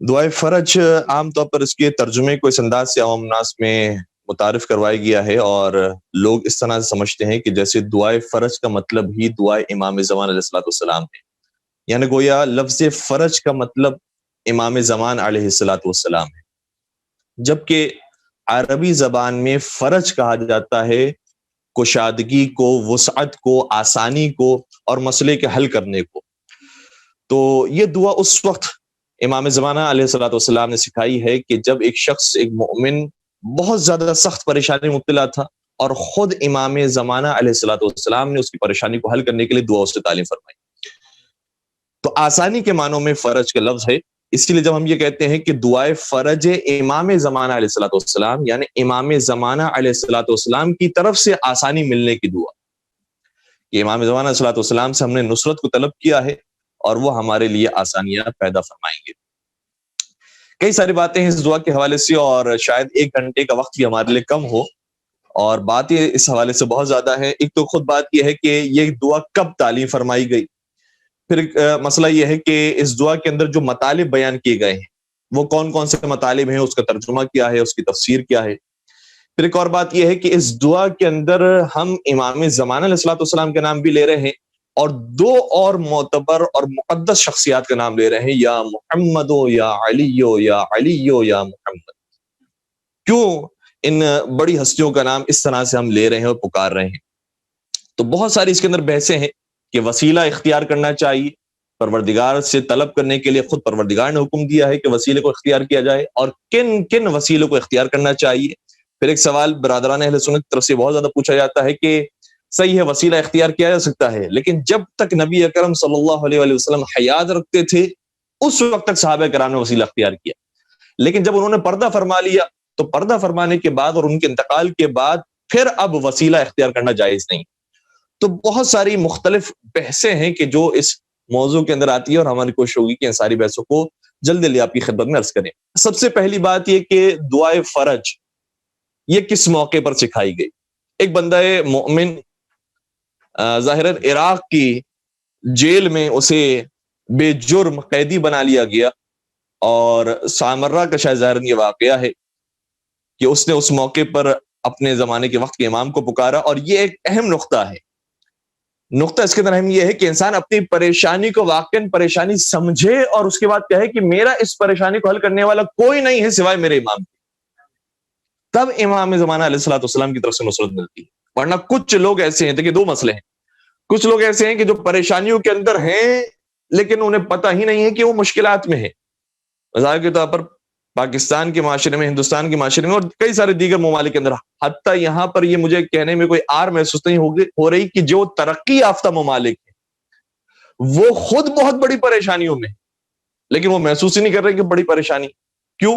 دعائے فرج عام طور پر اس کے ترجمے کو اس انداز سے عوام الناس میں متعارف کروایا گیا ہے، اور لوگ اس طرح سے سمجھتے ہیں کہ جیسے دعائے فرج کا مطلب ہی دعائے امام زمان علیہ الصلوۃ والسلام ہے، یعنی گویا لفظ فرج کا مطلب امام زمان علیہ الصلوۃ والسلام ہے، جبکہ عربی زبان میں فرج کہا جاتا ہے کشادگی کو، وسعت کو، آسانی کو اور مسئلے کے حل کرنے کو۔ تو یہ دعا اس وقت امام زمانہ علیہ الصلوۃ والسلام نے سکھائی ہے کہ جب ایک شخص، ایک مومن بہت زیادہ سخت پریشانی میں مبتلا تھا، اور خود امام زمانہ علیہ الصلوۃ والسلام نے اس کی پریشانی کو حل کرنے کے لیے دعا اس سے تعلیم فرمائی۔ تو آسانی کے معنوں میں فرج کا لفظ ہے، اسی لیے جب ہم یہ کہتے ہیں کہ دعائے فرج امام زمانہ علیہ الصلوۃ والسلام، یعنی امام زمانہ علیہ الصلوۃ والسلام کی طرف سے آسانی ملنے کی دعا، کہ امام زمانہ علیہ الصلوۃ والسلام سے ہم نے نصرت کو طلب کیا ہے اور وہ ہمارے لیے آسانیاں پیدا فرمائیں گے۔ کئی ساری باتیں ہیں اس دعا کے حوالے سے، اور شاید ایک گھنٹے کا وقت بھی ہمارے لیے کم ہو، اور باتیں اس حوالے سے بہت زیادہ ہیں۔ ایک تو خود بات یہ ہے کہ یہ دعا کب تعلیم فرمائی گئی، پھر مسئلہ یہ ہے کہ اس دعا کے اندر جو مطالب بیان کیے گئے ہیں وہ کون کون سے مطالب ہیں، اس کا ترجمہ کیا ہے، اس کی تفسیر کیا ہے۔ پھر ایک اور بات یہ ہے کہ اس دعا کے اندر ہم امام زمانہ علیہ الصلوۃ والسلام کے نام بھی لے رہے ہیں، اور دو اور معتبر اور مقدس شخصیات کا نام لے رہے ہیں، یا محمد یا علی یا علی یا محمد۔ کیوں ان بڑی ہستیوں کا نام اس طرح سے ہم لے رہے ہیں اور پکار رہے ہیں؟ تو بہت ساری اس کے اندر بحثیں ہیں کہ وسیلہ اختیار کرنا چاہیے پروردگار سے طلب کرنے کے لیے، خود پروردگار نے حکم دیا ہے کہ وسیلے کو اختیار کیا جائے، اور کن کن وسیلوں کو اختیار کرنا چاہیے۔ پھر ایک سوال برادران اہل سنت کی طرف سے بہت زیادہ پوچھا جاتا ہے کہ صحیح ہے وسیلہ اختیار کیا جا سکتا ہے، لیکن جب تک نبی اکرم صلی اللہ علیہ وآلہ وسلم حیات رکھتے تھے اس وقت تک صحابہ کرام نے وسیلہ اختیار کیا، لیکن جب انہوں نے پردہ فرما لیا تو پردہ فرمانے کے بعد اور ان کے انتقال کے بعد پھر اب وسیلہ اختیار کرنا جائز نہیں۔ تو بہت ساری مختلف بحثیں ہیں کہ جو اس موضوع کے اندر آتی ہے، اور ہماری کوشش ہوگی کہ ان ساری بحثوں کو جلد جلدی آپ کی خدمت میں عرض کریں۔ سب سے پہلی بات یہ کہ دعائے فرج یہ کس موقع پر سکھائی گئی؟ ایک بندہ مومن ظاہراً عراق کی جیل میں اسے بے جرم قیدی بنا لیا گیا، اور سامرہ کا شاید ظاہراً یہ واقعہ ہے کہ اس نے اس موقع پر اپنے زمانے کے وقت کے امام کو پکارا، اور یہ ایک اہم نقطہ ہے۔ نقطہ اس کے اندر اہم یہ ہے کہ انسان اپنی پریشانی کو واقعاً پریشانی سمجھے، اور اس کے بعد کہے کہ میرا اس پریشانی کو حل کرنے والا کوئی نہیں ہے سوائے میرے امام کے، تب امام زمانہ علیہ الصلوۃ والسلام کی طرف سے نصرت ملتی ہے۔ ورنہ کچھ لوگ ایسے ہیں، دیکھیں دو مسئلے ہیں، کچھ لوگ ایسے ہیں کہ جو پریشانیوں کے اندر ہیں لیکن انہیں پتہ ہی نہیں ہے کہ وہ مشکلات میں ہیں۔ مثال کے طور پر پاکستان کے معاشرے میں، ہندوستان کے معاشرے میں، اور کئی سارے دیگر ممالک کے اندر، حتیٰ یہاں پر یہ مجھے کہنے میں کوئی آر محسوس نہیں ہو رہی کہ جو ترقی یافتہ ممالک ہیں وہ خود بہت بڑی پریشانیوں میں، لیکن وہ محسوس ہی نہیں کر رہے کہ بڑی پریشانی۔ کیوں؟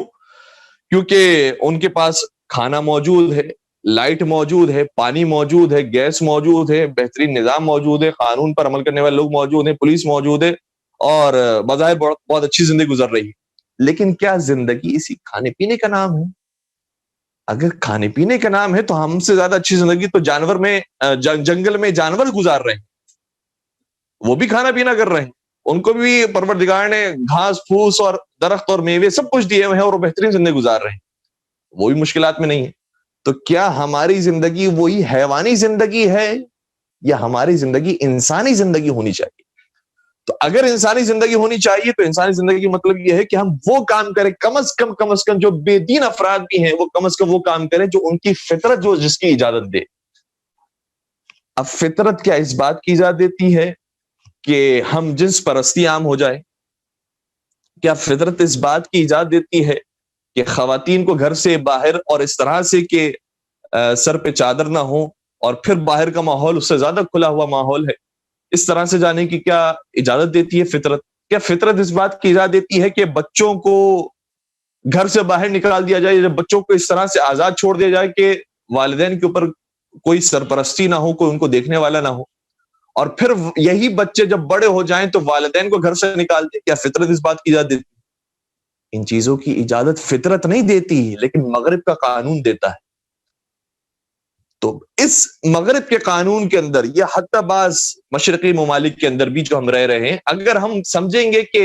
کیونکہ ان کے پاس کھانا موجود ہے، لائٹ موجود ہے، پانی موجود ہے، گیس موجود ہے، بہترین نظام موجود ہے، قانون پر عمل کرنے والے لوگ موجود ہیں، پولیس موجود ہے، اور بظاہر بہت اچھی زندگی گزر رہی ہے۔ لیکن کیا زندگی اسی کھانے پینے کا نام ہے؟ اگر کھانے پینے کا نام ہے تو ہم سے زیادہ اچھی زندگی تو جانور میں، جنگل میں جانور گزار رہے ہیں، وہ بھی کھانا پینا کر رہے ہیں، ان کو بھی پروردگار نے گھاس پھوس اور درخت اور میوے سب کچھ دیے ہوئے ہیں، اور وہ بہترین زندگی گزار رہے ہیں، وہ بھی مشکلات میں نہیں ہے۔ تو کیا ہماری زندگی وہی حیوانی زندگی ہے، یا ہماری زندگی انسانی زندگی ہونی چاہیے؟ تو اگر انسانی زندگی ہونی چاہیے تو انسانی زندگی مطلب یہ ہے کہ ہم وہ کام کریں، کم از کم جو بے دین افراد بھی ہیں وہ کم از کم وہ کام کریں جو ان کی فطرت جو جس کی اجازت دے۔ اب فطرت کیا اس بات کی اجازت دیتی ہے کہ ہم جنس پرستی عام ہو جائے؟ کیا فطرت اس بات کی اجازت دیتی ہے کہ خواتین کو گھر سے باہر اور اس طرح سے کہ سر پہ چادر نہ ہو، اور پھر باہر کا ماحول اس سے زیادہ کھلا ہوا ماحول ہے، اس طرح سے جانے کی کیا اجازت دیتی ہے فطرت؟ کیا فطرت اس بات کی اجازت دیتی ہے کہ بچوں کو گھر سے باہر نکال دیا جائے، جب بچوں کو اس طرح سے آزاد چھوڑ دیا جائے کہ والدین کے اوپر کوئی سرپرستی نہ ہو، کوئی ان کو دیکھنے والا نہ ہو، اور پھر یہی بچے جب بڑے ہو جائیں تو والدین کو گھر سے نکال دیں؟ کیا فطرت اس بات کی اجازت دیتی ہے؟ ان چیزوں کی اجازت فطرت نہیں دیتی، لیکن مغرب کا قانون دیتا ہے۔ تو اس مغرب کے قانون کے اندر، یا حتی بعض مشرقی ممالک کے اندر بھی جو ہم رہ رہے ہیں، اگر ہم سمجھیں گے کہ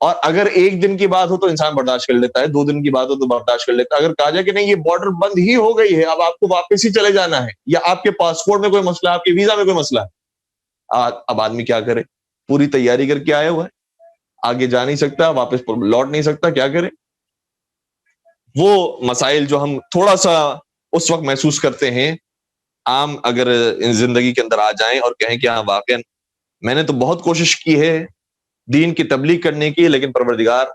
اور اگر ایک دن کی بات ہو تو انسان برداشت کر لیتا ہے، 2 دن کی بات ہو تو برداشت کر لیتا ہے. اگر کہا جائے کہ نہیں یہ بارڈر بند ہی ہو گئی ہے، اب آپ کو واپس ہی چلے جانا ہے، یا آپ کے پاسپورٹ میں کوئی مسئلہ ہے، آپ کے ویزا میں کوئی مسئلہ ہے، اب آدمی کیا کرے؟ پوری تیاری کر کے آیا ہوا ہے، آگے جا نہیں سکتا، واپس لوٹ نہیں سکتا، کیا کرے؟ وہ مسائل جو ہم تھوڑا سا اس وقت محسوس کرتے ہیں، عام اگر زندگی کے اندر آ جائیں اور کہیں کہ ہاں واقعا میں نے تو بہت کوشش کی ہے دین کی تبلیغ کرنے کی، لیکن پروردگار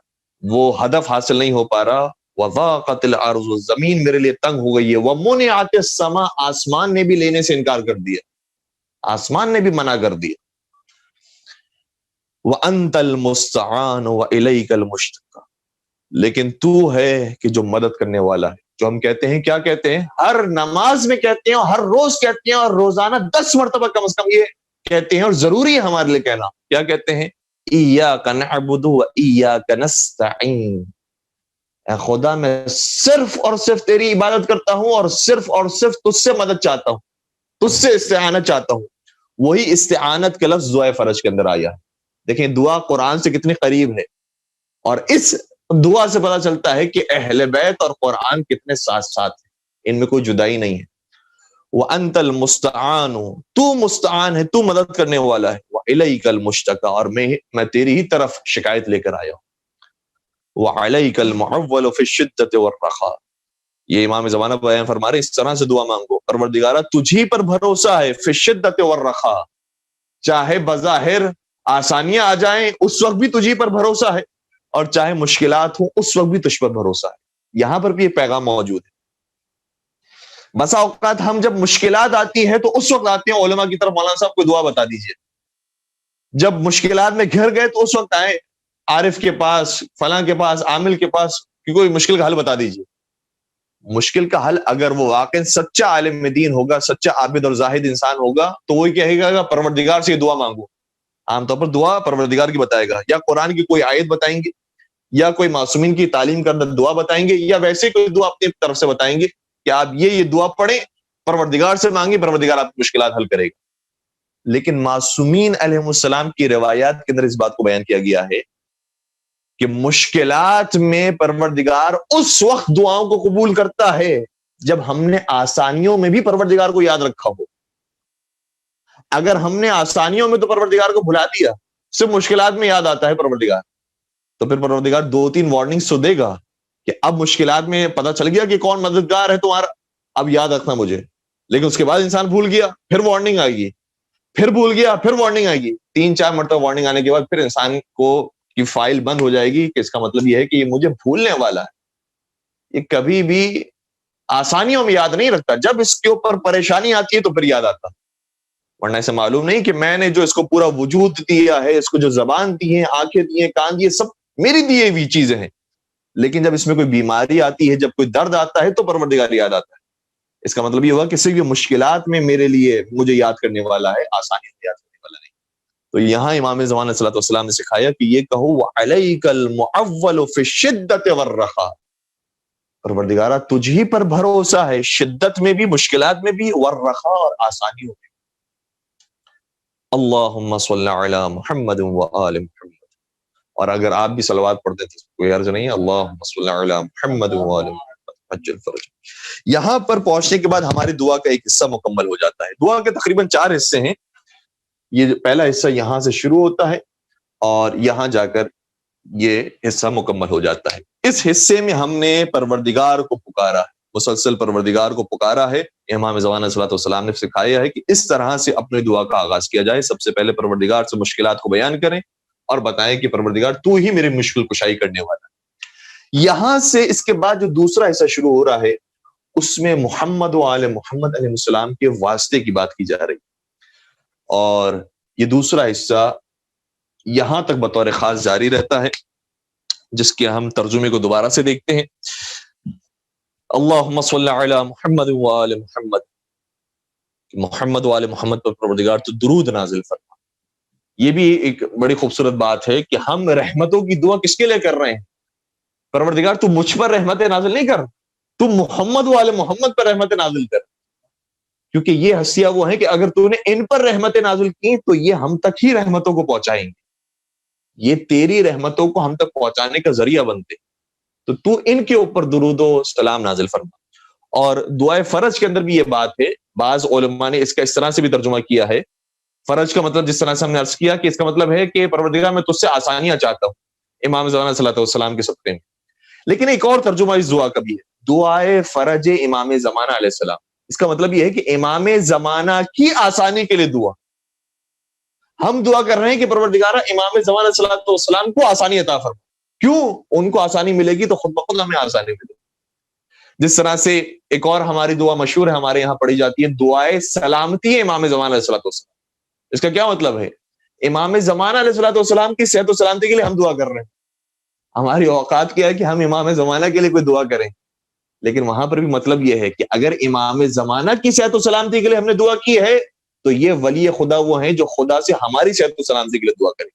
وہ ہدف حاصل نہیں ہو پا رہا. وَضَاقَتِ الْأَرْضُ، زمین میرے لیے تنگ ہو گئی ہے. وَمُنِعَتِ السَّمَاءُ، آسمان نے بھی لینے سے انکار کر دیا، آسمان نے بھی منع کر دیا. وَأَنْتَ الْمُسْتَعَانُ وَإِلَيْكَ الْمُشْتَكَى، لیکن تو ہے کہ جو مدد کرنے والا ہے. جو ہم کہتے ہیں، کیا کہتے ہیں؟ ہر نماز میں کہتے ہیں، اور ہر روز کہتے ہیں، اور روزانہ 10 مرتبہ کم از کم یہ کہتے ہیں، اور ضروری ہے ہمارے لیے کہنا. کیا کہتے ہیں؟ ایاک نعبد و ایاک نستعین، اے خدا میں صرف اور صرف تیری عبادت کرتا ہوں، اور صرف تجھ سے مدد چاہتا ہوں، تجھ سے استعانت چاہتا ہوں. وہی استعانت کا لفظ دعائے فرج کے اندر آیا ہے. دیکھیں دعا قرآن سے کتنی قریب ہے، اور اس دعا سے پتہ چلتا ہے کہ اہل بیت اور قرآن کتنے ساتھ ساتھ ہیں، ان میں کوئی جدائی نہیں ہے. وَأَنْتَ الْمُسْتَعَانُ، تو مستعان ہے، تو مدد کرنے والا ہے. وَإِلَيْكَ الْمُشْتَكَى، اور میں تیری ہی طرف شکایت لے کر آیا ہوں. وَعَلَيْكَ الْمُعَوَّلُ فِي الشِّدَّةِ وَالرَّخَاءِ، یہ امام زمانہ بیان فرما رہے ہیں، اس طرح سے دعا مانگو، پروردگارہ تجھی پر بھروسہ ہے، فی الشدۃ والرخاء، چاہے بظاہر آسانیاں آ جائیں اس وقت بھی تجھی پر بھروسہ ہے، اور چاہے مشکلات ہوں اس وقت بھی تجھ پر بھروسہ ہے. یہاں پر بھی یہ پیغام موجود ہے. بسا اوقات ہم جب مشکلات آتی ہے تو اس وقت آتے ہیں علماء کی طرف، مولانا صاحب کوئی دعا بتا دیجئے. جب مشکلات میں گھر گئے تو اس وقت آئے عارف کے پاس، فلاں کے پاس، عامل کے پاس، کہ کوئی مشکل کا حل بتا دیجئے. مشکل کا حل اگر وہ واقعی سچا عالم دین ہوگا، سچا عابد اور زاہد انسان ہوگا، تو وہی کہے گا پروردگار سے یہ دعا مانگو. عام طور پر دعا پروردگار کی بتائے گا، یا قرآن کی کوئی آیت بتائیں گے، یا کوئی معصومین کی تعلیم کردہ دعا بتائیں گے، یا ویسے کوئی دعا اپنی طرف سے بتائیں گے کہ آپ یہ دعا پڑھیں، پروردگار سے مانگیں، پروردگار آپ کی مشکلات حل کرے گا. لیکن معصومین علیہ السلام کی روایات کے اندر اس بات کو بیان کیا گیا ہے کہ مشکلات میں پروردگار اس وقت دعاؤں کو قبول کرتا ہے جب ہم نے آسانیوں میں بھی پروردگار کو یاد رکھا ہو. اگر ہم نے آسانیوں میں تو پروردگار کو بھلا دیا، صرف مشکلات میں یاد آتا ہے پروردگار، تو پھر پروردگار 2-3 وارننگز تو دے گا کہ اب مشکلات میں پتہ چل گیا کہ کون مددگار ہے تمہارا، اب یاد رکھنا مجھے. لیکن اس کے بعد انسان بھول گیا، پھر وارننگ آئے گی، پھر بھول گیا، پھر وارننگ آئے گی. 3-4 مرتبہ وارننگ آنے کے بعد پھر انسان کو کی فائل بند ہو جائے گی، کہ اس کا مطلب یہ ہے کہ یہ مجھے بھولنے والا ہے، یہ کبھی بھی آسانیوں میں یاد نہیں رکھتا، جب اس کے اوپر پریشانی آتی ہے تو پھر یاد آتا. ورنہ اسے معلوم نہیں کہ میں نے جو اس کو پورا وجود دیا ہے، اس کو جو زبان دی ہے، آنکھیں دی ہیں، کان دیے، سب میری دیے ہوئی چیزیں ہیں، لیکن جب اس میں کوئی بیماری آتی ہے، جب کوئی درد آتا ہے، تو پروردگار یاد آتا ہے. اس کا مطلب یہ ہوا کہ صرف یہ مشکلات میں میرے لیے مجھے یاد کرنے والا ہے، آسانی میں یاد کرنے والا نہیں. تو یہاں امام زمان صلی اللہ علیہ وسلم نے سکھایا کہ یہ کہو وَعَلَيْكَ الْمُعَوَّلُ فِي الشِّدَّةِ وَالرَّخَاءِ، پروردگارہ تجھ ہی پر بھروسہ ہے، شدت میں بھی، مشکلات میں بھی، والرخاء، اور آسانیوں میں بھی. اللہم صلی علی محمد وآل محمد. اور اگر آپ بھی صلوات پڑھتے تھے کوئی عرض نہیں ہے، اللہم صلی علی محمد وآل محمد عجل فرج. یہاں پر پہنچنے کے بعد ہماری دعا کا ایک حصہ مکمل ہو جاتا ہے. دعا کے تقریباً 4 حصے ہیں. یہ پہلا حصہ یہاں سے شروع ہوتا ہے، اور یہاں جا کر یہ حصہ مکمل ہو جاتا ہے. اس حصے میں ہم نے پروردگار کو پکارا ہے، مسلسل پروردگار کو پکارا ہے. امام زمان صلی اللہ علیہ وسلم نے سکھایا ہے کہ اس طرح سے اپنی دعا کا آغاز کیا جائے. سب سے پہلے پروردگار سے مشکلات کو بیان کریں اور بتائیں کہ پروردگار تو ہی میری مشکل کشائی کرنے والا ہے. یہاں سے اس کے بعد جو دوسرا حصہ شروع ہو رہا ہے، اس میں محمد و آل محمد علیہ السلام کے واسطے کی بات کی جا رہی، اور یہ دوسرا حصہ یہاں تک بطور خاص جاری رہتا ہے، جس کے ہم ترجمے کو دوبارہ سے دیکھتے ہیں. اللہم صلی علی محمد و آل محمد، محمد و آل محمد پر پروردگار تو درود نازل فرما. یہ بھی ایک بڑی خوبصورت بات ہے کہ ہم رحمتوں کی دعا کس کے لیے کر رہے ہیں؟ پروردگار تو مجھ پر رحمتیں نازل نہیں کر، تو محمد و آل محمد پر رحمتیں نازل کر، کیونکہ یہ ہستیاں وہ ہیں کہ اگر تو نے ان پر رحمتیں نازل کی تو یہ ہم تک ہی رحمتوں کو پہنچائیں گے. یہ تیری رحمتوں کو ہم تک پہنچانے کا ذریعہ بنتے، تو تو ان کے اوپر درود و سلام نازل فرما۔ اور دعائے فرج کے اندر بھی یہ بات ہے، بعض علماء نے اس کا اس طرح سے بھی ترجمہ کیا ہے، فرج کا مطلب جس طرح سے ہم نے عرض کیا کہ اس کا مطلب ہے کہ پروردگار میں تجھ سے آسانیاں چاہتا ہوں امام زمان صلی اللہ علیہ وسلم کے صدقے میں۔ لیکن ایک اور ترجمہ اس دعا کا بھی ہے، دعائے فرج امام زمانہ علیہ السلام، اس کا مطلب یہ ہے کہ امام زمانہ کی آسانی کے لیے دعا۔ ہم دعا کر رہے ہیں کہ پروردگارہ امام زمانہ صلی اللہ علیہ وسلم کو آسانی عطا فرما، کیوں؟ ان کو آسانی ملے گی تو خود بخود ہمیں آسانی ملے گی۔ جس طرح سے ایک اور ہماری دعا مشہور ہے، ہمارے یہاں پڑھی جاتی ہے، دعائے سلامتی امام زمانہ علیہ السلام۔ اس کا کیا مطلب ہے؟ امام زمانہ علیہ السلام کی صحت و سلامتی کے لیے ہم دعا کر رہے ہیں۔ ہماری اوقات کیا ہے کہ ہم امام زمانہ کے لیے کوئی دعا کریں، لیکن وہاں پر بھی مطلب یہ ہے کہ اگر امام زمانہ کی صحت و سلامتی کے لیے ہم نے دعا کی ہے تو یہ ولی خدا وہ ہیں جو خدا سے ہماری صحت و سلامتی کے لیے دعا کریں۔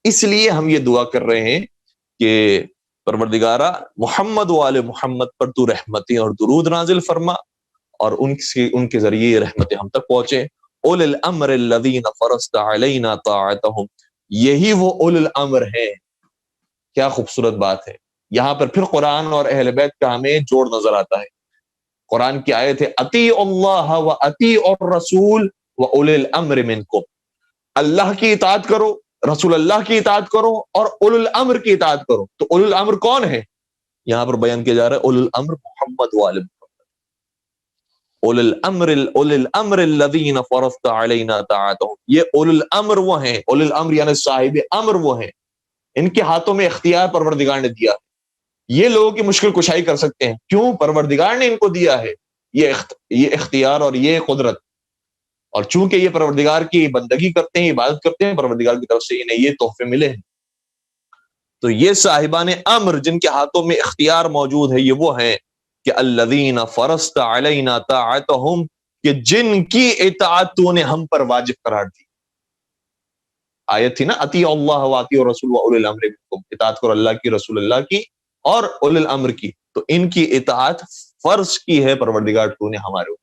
اس لیے ہم یہ دعا کر رہے ہیں کہ پروردگارہ محمد و آل محمد پر تو رحمتیں اور درود نازل فرما، اور ان کے ذریعے یہ رحمتیں ہم تک پہنچے۔ اولي الامر الذين فرضت علينا طاعتهم، یہی وہ اولي الامر ہیں۔ کیا خوبصورت بات ہے، یہاں پر پھر قرآن اور اہل بیت کا ہمیں جوڑ نظر آتا ہے۔ قرآن کی آیت ہے اطیعوا اللہ و اطیعوا الرسول و اولي الامر منکم، اللہ کی اطاعت کرو، رسول اللہ کی اطاعت کرو، اور اولي الامر کی اطاعت کرو۔ تو اولي الامر کون ہے؟ یہاں پر بیان کیا جا رہا ہے اولي الامر محمد و آل محمد۔ اولي الامر الذين فرضت علينا طاعتهم، یہ اولي الامر وہ ہیں، اولي الامر یعنی صاحب امر وہ ہیں، ان کے ہاتھوں میں اختیار پروردگار نے دیا، یہ لوگوں کی مشکل کشائی کر سکتے ہیں، کیوں؟ پروردگار نے ان کو دیا ہے یہ اختیار اور یہ قدرت، اور چونکہ یہ پروردگار کی بندگی کرتے ہیں، عبادت کرتے ہیں، پروردگار کی طرف سے انہیں یہ تحفے ملے ہیں۔ تو یہ صاحبان امر جن کے ہاتھوں میں اختیار موجود ہے، یہ وہ ہیں کہ الذین فرضت علینا طاعتهم، کہ جن کی اطاعت تو نے ہم پر واجب قرار دی۔ آیت تھی نا اطیعوا اللہ و اطیعوا الرسول و اولی الامر منکم، اطاعت کرو اللہ کی، رسول اللہ کی اور اولی الامر کی، تو ان کی اطاعت فرض کی ہے پروردگار تو نے ہمارے اوپر۔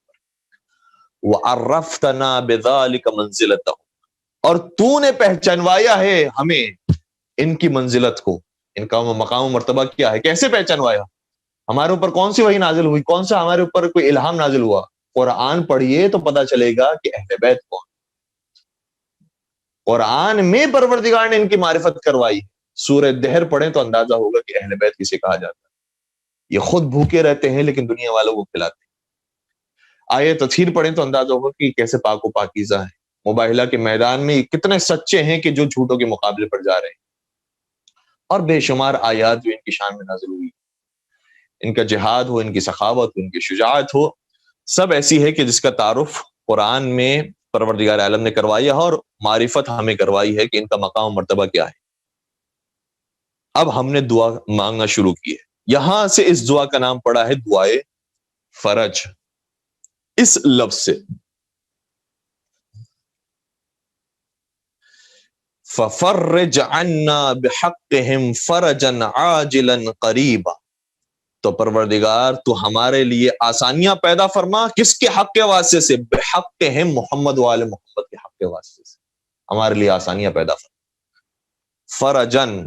وعرفتنا بذلک منزلتهم، اور تو نے پہچانوایا ہے ہمیں ان کی منزلت کو، ان کا مقام و مرتبہ کیا ہے، کیسے پہچانوایا؟ ہمارے اوپر کون سی وحی نازل ہوئی، کون سا ہمارے اوپر کوئی الہام نازل ہوا؟ قرآن پڑھیے تو پتا چلے گا کہ اہل بیت کون۔ قرآن میں پروردگار نے ان کی معرفت کروائی۔ سورہ دہر پڑھیں تو اندازہ ہوگا کہ اہل بیت کسے کہا جاتا ہے۔ یہ خود بھوکے رہتے ہیں لیکن دنیا والوں کو کھلاتے ہیں۔ آیت تطہیر پڑھیں تو اندازہ ہوگا کہ کیسے پاک و پاکیزہ ہے۔ مباہلہ کے میدان میں کتنے سچے ہیں کہ جو جھوٹوں کے مقابلے پر جا رہے ہیں، اور بے شمار آیات جو ان کی شان میں نازل ہوئی، ان کا جہاد ہو، ان کی سخاوت ہو، ان کی شجاعت ہو، سب ایسی ہے کہ جس کا تعارف قرآن میں پروردگار عالم نے کروایا ہے، اور معرفت ہمیں کروائی ہے کہ ان کا مقام و مرتبہ کیا ہے۔ اب ہم نے دعا مانگنا شروع کی ہے، یہاں سے اس دعا کا نام پڑا ہے دعائے فرج، اس لفظ سے۔ فَفَرِّجْ عَنَّا بِحَقِّهِمْ فَرَجًا عَاجِلًا قَرِيبًا، تو پروردگار تو ہمارے لیے آسانیاں پیدا فرما، کس کے حق کے واسطے سے؟ بحقہم، محمد و آل محمد کے حق کے واسطے سے ہمارے لیے آسانیاں پیدا فرما۔ فرجن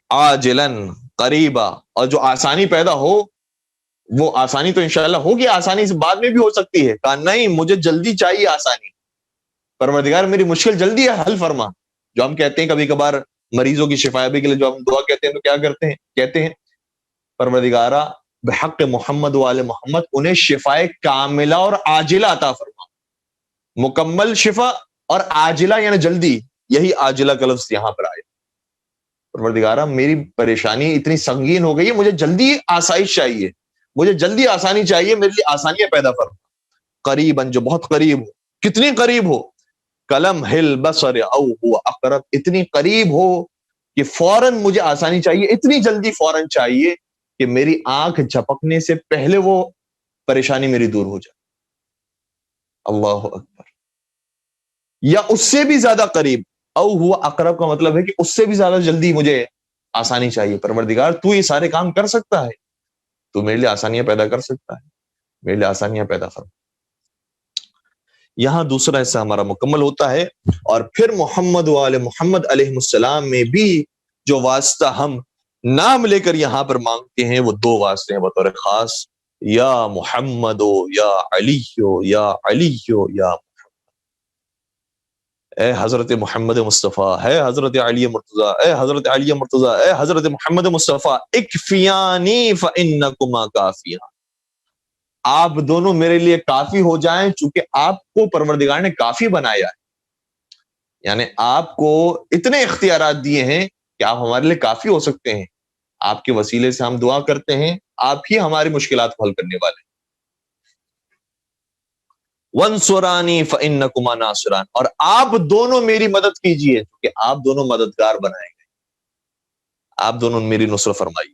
عاجلن قریبا، اور جو آسانی پیدا ہو وہ آسانی تو انشاءاللہ ہوگی، آسانی سے بعد میں بھی ہو سکتی ہے، کہا نہیں مجھے جلدی چاہیے آسانی، پروردگار میری مشکل جلدی حل فرما۔ جو ہم کہتے ہیں کبھی کبھار مریضوں کی شفایابی کے لیے جو ہم دعا کہتے ہیں تو کیا کرتے ہیں؟ کہتے ہیں پروردگارہ بحق محمد و آل محمد انہیں شفائے کاملہ اور عاجلہ عطا فرما۔ مکمل شفا اور عاجلہ یعنی جلدی، یہی عاجلہ کا لفظ یہاں پر آئے۔ پروردگارہ میری پریشانی اتنی سنگین ہو گئی ہے، مجھے جلدی آسائش چاہیے، مجھے جلدی آسانی چاہیے، میرے لیے آسانیاں پیدا فرما۔ قریباً، جو بہت قریب ہو، کتنی قریب ہو؟ کلم ہل بصر او ہوا اقرب، اتنی قریب ہو کہ فوراً مجھے آسانی چاہیے، اتنی جلدی فوراً چاہیے کہ میری آنکھ جھپکنے سے پہلے وہ پریشانی میری دور ہو جائے۔ اللہ اکبر۔ یا اس سے بھی زیادہ قریب، او ہوا اقرب کا مطلب ہے کہ اس سے بھی زیادہ جلدی مجھے آسانی چاہیے۔ پروردگار تو یہ سارے کام کر سکتا ہے، تو میرے لیے آسانیاں پیدا کر سکتا ہے، میرے لیے آسانیاں پیدا فرما۔ یہاں دوسرا حصہ ہمارا مکمل ہوتا ہے، اور پھر محمد و آل محمد علیہ السلام میں بھی جو واسطہ ہم نام لے کر یہاں پر مانگتے ہیں وہ دو واسطے ہیں بطور خاص، یا محمد یا علی یا علی یا اے حضرت محمد مصطفیٰ، ہے حضرت علی مرتضیٰ، اے حضرت علی مرتضیٰ، اے حضرت محمد مصطفیٰ، اکفیانی فانکما کافیان، آپ دونوں میرے لیے کافی ہو جائیں، چونکہ آپ کو پروردگار نے کافی بنایا ہے، یعنی آپ کو اتنے اختیارات دیے ہیں کہ آپ ہمارے لیے کافی ہو سکتے ہیں، آپ کے وسیلے سے ہم دعا کرتے ہیں، آپ ہی ہماری مشکلات کو حل کرنے والے ہیں۔ وَانصُرَانِي فَإِنَّكُمَا نَاصِرَانِ، اور آپ دونوں میری مدد کیجئے، کیونکہ آپ دونوں مددگار بنائے گئے، آپ دونوں میری نصرت فرمائیے۔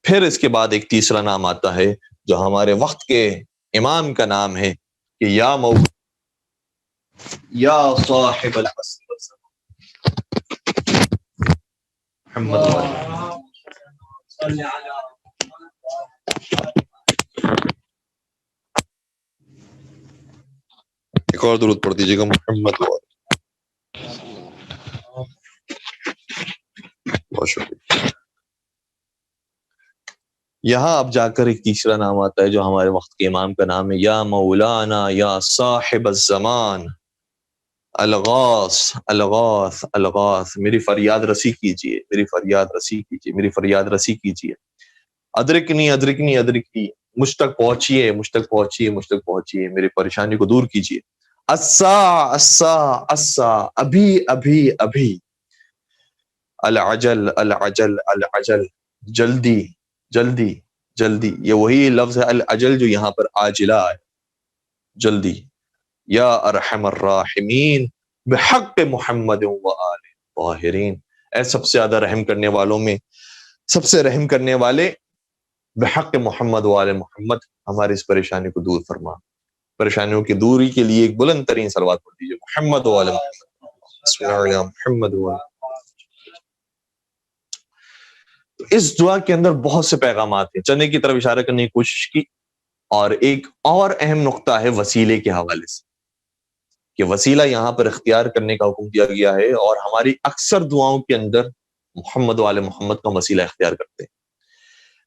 پھر اس کے بعد ایک تیسرا نام آتا ہے جو ہمارے وقت کے امام کا نام ہے کہ یا یا صاحب العصر محمد ایک اور درود پڑھ دیجیے گا، محمد بہت شکریہ۔ یہاں اب جا کر ایک تیسرا نام آتا ہے جو ہمارے وقت کے امام کا نام ہے، یا مولانا یا صاحب الزمان الغاث الغاث الغاث، میری فریاد رسی کیجیے، میری فریاد رسی کیجیے، میری فریاد رسی کیجیے، ادرکنی ادرکنی ادرکنی، مجھ تک پہنچیے، مجھ تک پہنچیے، مجھ تک پہنچیے، میری پریشانی کو دور کیجیے۔ اسا اسا اسا، ابھی ابھی ابھی، العجل العجل العجل، جلدی جلدی جلدی، یہ وہی لفظ ہے العجل جو یہاں پر عاجلہ ہے، جلدی۔ یا ارحم الراحمین بحق محمد و آل طاہرین، اے سب سے زیادہ رحم کرنے والوں میں سب سے رحم کرنے والے، بحق محمد و آل محمد، ہماری اس پریشانی کو دور فرما۔ پریشانیوں کی دوری کے لیے ایک بلند ترین صلوات پڑھ دیجیے، محمد و آل محمد، بسم اللہ علیہ محمد و آل۔ تو اس دعا کے اندر بہت سے پیغامات ہیں، چندے کی طرف اشارہ کرنے کی کوشش کی، اور ایک اور اہم نقطہ ہے وسیلے کے حوالے سے، کہ وسیلہ یہاں پر اختیار کرنے کا حکم دیا گیا ہے، اور ہماری اکثر دعاؤں کے اندر محمد و آل محمد کا وسیلہ اختیار کرتے ہیں۔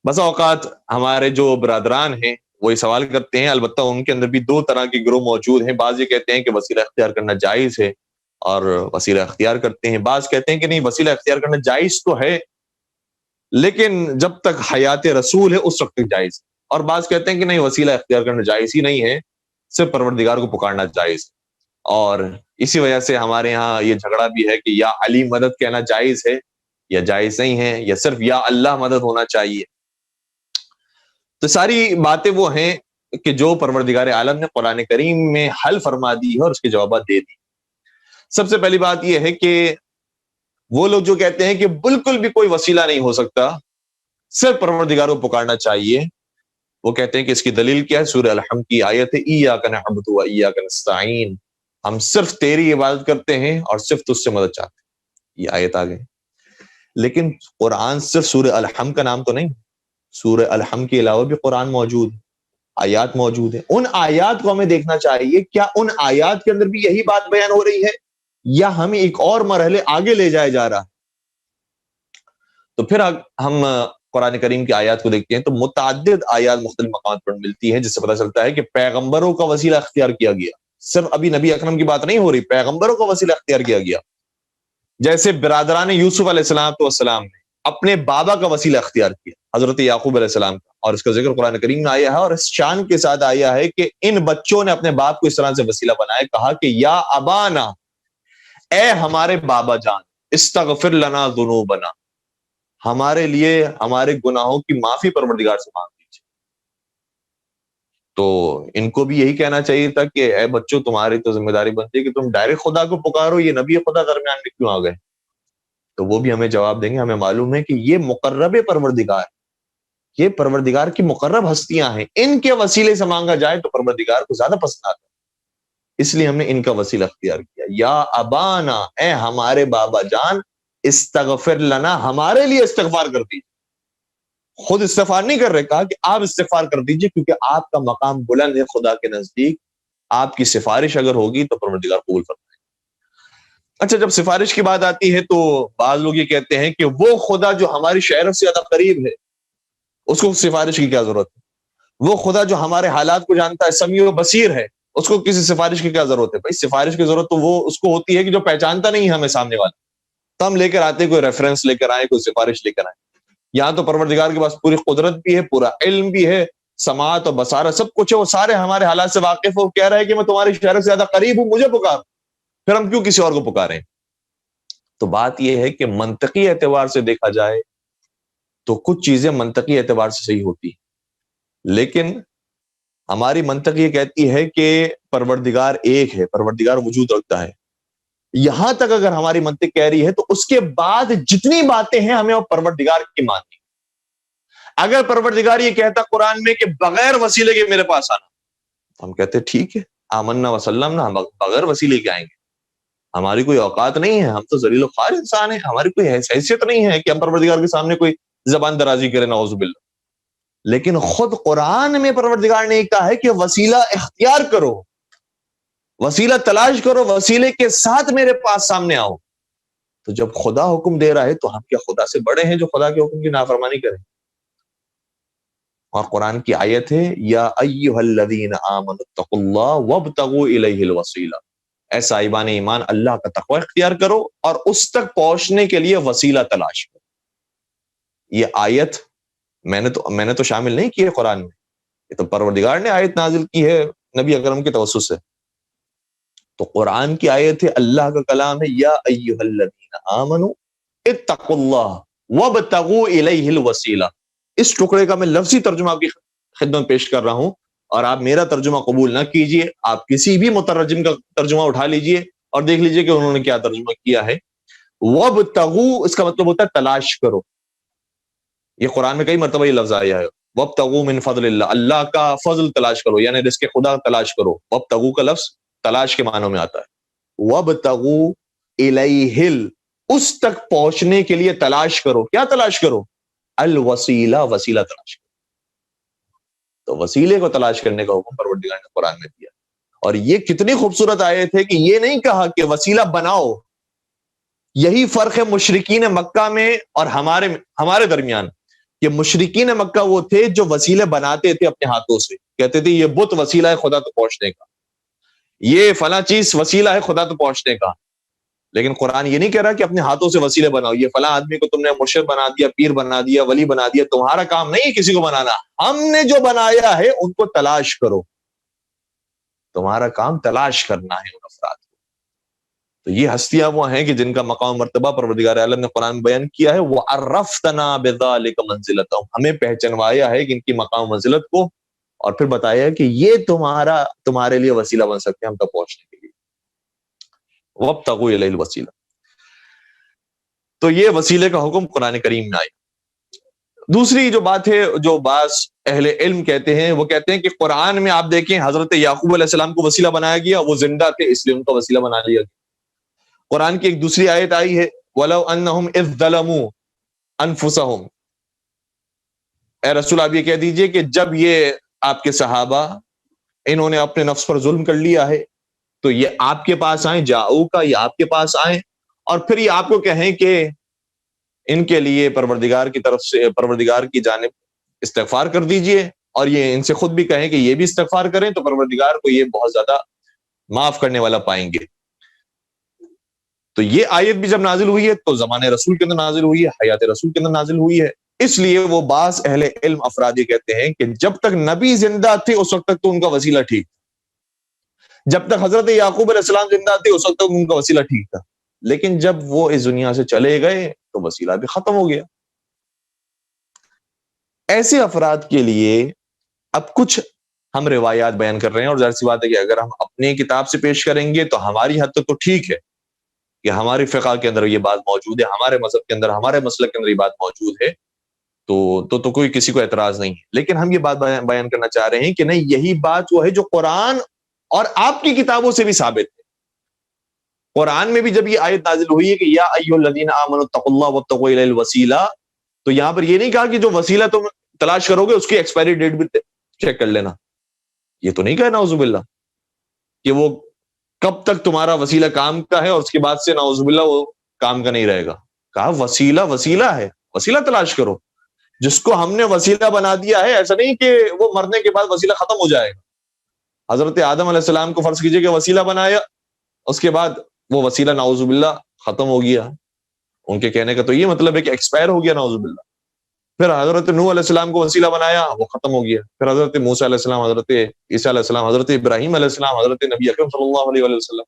بسا اوقات ہمارے جو برادران ہیں وہ یہ سوال کرتے ہیں، البتہ ان کے اندر بھی دو طرح کے گروہ موجود ہیں، بعض یہ کہتے ہیں کہ وسیلہ اختیار کرنا جائز ہے اور وسیلہ اختیار کرتے ہیں، بعض کہتے ہیں کہ نہیں، وسیلہ اختیار کرنا جائز تو ہے لیکن جب تک حیات رسول ہے اس وقت تک جائز ہے، اور بعض کہتے ہیں کہ نہیں، وسیلہ اختیار کرنا جائز ہی نہیں ہے، صرف پروردگار کو پکارنا جائز ہے۔ اور اسی وجہ سے ہمارے ہاں یہ جھگڑا بھی ہے کہ یا علی مدد کہنا جائز ہے یا جائز نہیں ہے، یا صرف یا اللہ مدد ہونا چاہیے۔ تو ساری باتیں وہ ہیں کہ جو پروردگار عالم نے قرآن کریم میں حل فرما دی ہے اور اس کے جوابات دے دی۔ سب سے پہلی بات یہ ہے کہ وہ لوگ جو کہتے ہیں کہ بالکل بھی کوئی وسیلہ نہیں ہو سکتا، صرف پروردگار کو پکارنا چاہیے، وہ کہتے ہیں کہ اس کی دلیل کیا ہے؟ سورہ الحمد کی آیت ہے، ایاک نعبد و ایاک نستعین، ہم صرف تیری عبادت کرتے ہیں اور صرف تجھ سے مدد چاہتے ہیں، یہ آیت آ گئی۔ لیکن قرآن صرف سورہ الحمد کا نام تو نہیں، سورہ الحمد کے علاوہ بھی قرآن موجود ہے، آیات موجود ہیں، ان آیات کو ہمیں دیکھنا چاہیے، کیا ان آیات کے اندر بھی یہی بات بیان ہو رہی ہے یا ہمیں ایک اور مرحلے آگے لے جایا جا رہا ہے؟ تو پھر ہم قرآن کریم کی آیات کو دیکھتے ہیں تو متعدد آیات مختلف مقامات پر ملتی ہیں، جس سے پتہ چلتا ہے کہ پیغمبروں کا وسیلہ اختیار کیا گیا، صرف ابھی نبی اکرم کی بات نہیں ہو رہی، پیغمبروں کا وسیلہ اختیار کیا گیا۔ جیسے برادران یوسف علیہ السلام نے اپنے بابا کا وسیلہ اختیار کیا، حضرت یعقوب علیہ السلام کا، اور اس کا ذکر قرآن کریم میں آیا ہے، اور اس شان کے ساتھ آیا ہے کہ ان بچوں نے اپنے باپ کو اس طرح سے وسیلہ بنایا، کہا کہ یا ابانا، اے ہمارے بابا جان، استغفر لنا ذنوبنا، ہمارے لیے ہمارے گناہوں کی معافی پروردگار سے مانگ لیجیے۔ تو ان کو بھی یہی کہنا چاہیے تھا کہ اے بچوں، تمہاری تو ذمہ داری بنتی ہے کہ تم ڈائریکٹ خدا کو پکارو، یہ نبی خدا درمیان میں کیوں آ گئے؟ تو وہ بھی ہمیں جواب دیں گے، ہمیں معلوم ہے کہ یہ مقرب پروردگار، یہ پروردگار کی مقرب ہستیاں ہیں، ان کے وسیلے سے مانگا جائے تو پروردگار کو زیادہ پسند آتا ہے، اس لیے ہم نے ان کا وسیلہ اختیار کیا۔ یا ابانا، اے ہمارے بابا جان، استغفر لنا، ہمارے لیے استغفار کر دیجیے۔ خود استغفار نہیں کر رہے، کہا کہ آپ استغفار کر دیجیے، کیونکہ آپ کا مقام بلند ہے خدا کے نزدیک، آپ کی سفارش اگر ہوگی تو پروردگار قبول فرمائے۔ اچھا، جب سفارش کی بات آتی ہے تو بعض لوگ یہ کہتے ہیں کہ وہ خدا جو ہماری شعرت سے زیادہ قریب ہے اس کو سفارش کی کیا ضرورت ہے؟ وہ خدا جو ہمارے حالات کو جانتا ہے، سمیع و بصیر ہے، اس کو کسی سفارش کی کیا ضرورت ہے؟ بھائی سفارش کی ضرورت تو وہ اس کو ہوتی ہے کہ جو پہچانتا نہیں ہے ہمیں سامنے والا، تو ہم لے کر آتے کوئی ریفرنس لے کر آئے، کوئی سفارش لے کر آئے۔ یہاں تو پروردگار کے پاس پوری قدرت بھی ہے، پورا علم بھی ہے، سماعت اور بصارت سب کچھ ہے، وہ سارے ہمارے حالات سے واقف ہے، وہ کہہ رہا ہے کہ میں تمہاری شعرت سے زیادہ قریب ہوں، مجھے پکار، پھر ہم کیوں کسی اور کو پکاریں؟ تو بات یہ ہے کہ منطقی اعتبار سے دیکھا جائے تو کچھ چیزیں منطقی اعتبار سے صحیح ہوتی ہیں، لیکن ہماری منطق یہ کہتی ہے کہ پروردگار ایک ہے، پروردگار وجود رکھتا ہے۔ یہاں تک اگر ہماری منطق کہہ رہی ہے تو اس کے بعد جتنی باتیں ہیں ہمیں وہ پروردگار کی ماننی۔ اگر پروردگار یہ کہتا قرآن میں کہ بغیر وسیلے کے میرے پاس آنا، ہم کہتے ٹھیک ہے، آمنا وسلمنا، ہم بغیر وسیلے کے آئیں گے، ہماری کوئی اوقات نہیں ہے، ہم تو ذلیل و خوار انسان ہیں، ہماری کوئی حیثیت نہیں ہے کہ ہم پروردگار کے سامنے کوئی زبان درازی کریں، نعوذ باللہ۔ لیکن خود قرآن میں پروردگار نے کہا ہے کہ وسیلہ اختیار کرو، وسیلہ تلاش کرو، وسیلے کے ساتھ میرے پاس سامنے آؤ۔ تو جب خدا حکم دے رہا ہے تو ہم کیا خدا سے بڑے ہیں جو خدا کے حکم کی نافرمانی کریں؟ اور قرآن کی آیت ہے یا ایھا الذین آمنوا اتقوا اللہ وابتغوا الیہ الوسیلہ، اے صاحبان ایمان اللہ کا تقوی اختیار کرو اور اس تک پہنچنے کے لیے وسیلہ تلاش کرو۔ یہ آیت میں نے تو شامل نہیں کی ہے قرآن میں، یہ تو پروردگار نے آیت نازل کی ہے نبی اکرم کے توسط سے۔ تو قرآن کی آیت ہے، اللہ کا کلام ہے، یا ایھا الذین آمنوا اتقوا اللہ وابتغوا الیہ الوسیلہ۔ اس ٹکڑے کا میں لفظی ترجمہ آپ کی خدمت پیش کر رہا ہوں، اور آپ میرا ترجمہ قبول نہ کیجئے، آپ کسی بھی مترجم کا ترجمہ اٹھا لیجئے اور دیکھ لیجئے کہ انہوں نے کیا ترجمہ کیا ہے۔ وابتغوا اس کا مطلب ہوتا ہے تلاش کرو، یہ قرآن میں کئی مرتبہ یہ لفظ آیا ہے، وابتغوا من فضل اللہ، اللہ کا فضل تلاش کرو، یعنی رزق خدا تلاش کرو۔ وابتغوا کا لفظ تلاش کے معنوں میں آتا ہے۔ وابتغوا الیہ، اس تک پہنچنے کے لیے تلاش کرو، کیا تلاش کرو؟ الوسیلہ، وسیلہ تلاش کرو۔ تو وسیلے کو تلاش کرنے کا حکم پروردگار نے قرآن میں دیا، اور یہ کتنی خوبصورت آیت ہے کہ یہ نہیں کہا کہ وسیلہ بناؤ۔ یہی فرق ہے مشرکین مکہ میں اور ہمارے درمیان، کہ مشرکین مکہ وہ تھے جو وسیلے بناتے تھے اپنے ہاتھوں سے، کہتے تھے یہ بت وسیلہ ہے خدا تو پہنچنے کا، یہ فلاں چیز وسیلہ ہے خدا تو پہنچنے کا۔ لیکن قرآن یہ نہیں کہہ رہا کہ اپنے ہاتھوں سے وسیلے بناؤ، یہ فلاں آدمی کو تم نے مرشد بنا دیا، پیر بنا دیا، ولی بنا دیا، تمہارا کام نہیں ہے کسی کو بنانا، ہم نے جو بنایا ہے ان کو تلاش کرو، تمہارا کام تلاش کرنا ہے ان افراد کو۔ تو یہ ہستیاں وہ ہیں کہ جن کا مقام مرتبہ پروردگار عالم نے قرآن میں بیان کیا ہے، وَعَرَّفْتَنَا بِذَلِكَ مَنزِلَتَهُمْ، ہمیں پہچنوایا ہے کہ ان کی مقام منزلت کو، اور پھر بتایا کہ یہ تمہارے لیے وسیلہ بن سکتے ہیں ہم تک پہنچنے کے لیے۔ وَابْتَغُوا إِلَيْهِ الْوَسِيلَةَ، تو یہ وسیلے کا حکم قرآن کریم میں آیا۔ دوسری جو بات ہے جو بعض اہل علم کہتے ہیں، وہ کہتے ہیں کہ قرآن میں آپ دیکھیں حضرت یعقوب علیہ السلام کو وسیلہ بنایا گیا، وہ زندہ تھے اس لیے ان کا وسیلہ بنا لیا گیا۔ قرآن کی ایک دوسری آیت آئی ہے، وَلَوْ أَنَّهُمْ إِذْ ظَلَمُوا أَنفُسَهُمْ، اے رسول آپ یہ کہہ دیجئے کہ جب یہ آپ کے صحابہ انہوں نے اپنے نفس پر ظلم کر لیا ہے تو یہ آپ کے پاس آئیں، جاؤ کا یہ آپ کے پاس آئیں، اور پھر یہ آپ کو کہیں کہ ان کے لیے پروردگار کی طرف سے، پروردگار کی جانب استغفار کر دیجئے، اور یہ ان سے خود بھی کہیں کہ یہ بھی استغفار کریں، تو پروردگار کو یہ بہت زیادہ معاف کرنے والا پائیں گے۔ تو یہ آیت بھی جب نازل ہوئی ہے تو زمانے رسول کے اندر نازل ہوئی ہے، حیات رسول کے اندر نازل ہوئی ہے، اس لیے وہ بعض اہل علم افراد یہ کہتے ہیں کہ جب تک نبی زندہ تھے اس وقت تک تو ان کا وسیلہ ٹھیک تھا، جب تک حضرت یعقوب علیہ السلام زندہ تھے اس وقت تک ان کا وسیلہ ٹھیک تھا، لیکن جب وہ اس دنیا سے چلے گئے تو وسیلہ بھی ختم ہو گیا۔ ایسے افراد کے لیے اب کچھ ہم روایات بیان کر رہے ہیں، اور ظاہر سی بات ہے کہ اگر ہم اپنی کتاب سے پیش کریں گے تو ہماری حد تک تو ٹھیک ہے کہ ہماری فقہ کے اندر یہ بات موجود ہے، ہمارے مذہب کے اندر، ہمارے مسلک کے اندر یہ بات موجود ہے، تو کوئی کسی کو اعتراض نہیں ہے۔ لیکن ہم یہ بات بیان کرنا چاہ رہے ہیں کہ نہیں، یہی بات وہ ہے جو قرآن اور آپ کی کتابوں سے بھی ثابت ہے۔ قرآن میں بھی جب یہ آیت نازل ہوئی ہے کہ یا ایھا الذین آمنوا اتقوا اللہ وابتغوا الیہ الوسیلہ، تو یہاں پر یہ نہیں کہا کہ جو وسیلہ تم تلاش کرو گے اس کی ایکسپائری ڈیٹ بھی چیک کر لینا، یہ تو نہیں کہا، نعوذ باللہ۔ کہ وہ کب تک تمہارا وسیلہ کام کا ہے اور اس کے بعد سے نعوذ باللہ وہ کام کا نہیں رہے گا. کہا وسیلہ ہے، وسیلہ تلاش کرو. جس کو ہم نے وسیلہ بنا دیا ہے، ایسا نہیں کہ وہ مرنے کے بعد وسیلہ ختم ہو جائے گا. حضرت آدم علیہ السلام کو فرض کیجئے کہ وسیلہ بنایا، اس کے بعد وہ وسیلہ نعوذ باللہ ختم ہو گیا. ان کے کہنے کا تو یہ مطلب ہے کہ ایکسپائر ہو گیا نعوذ باللہ. پھر حضرت نوح علیہ السلام کو وسیلہ بنایا، وہ ختم ہو گیا. پھر حضرت موسیٰ علیہ السلام، حضرت عیسیٰ علیہ السلام، حضرت ابراہیم علیہ السلام، حضرت نبی اکرم صلی اللہ علیہ وسلم.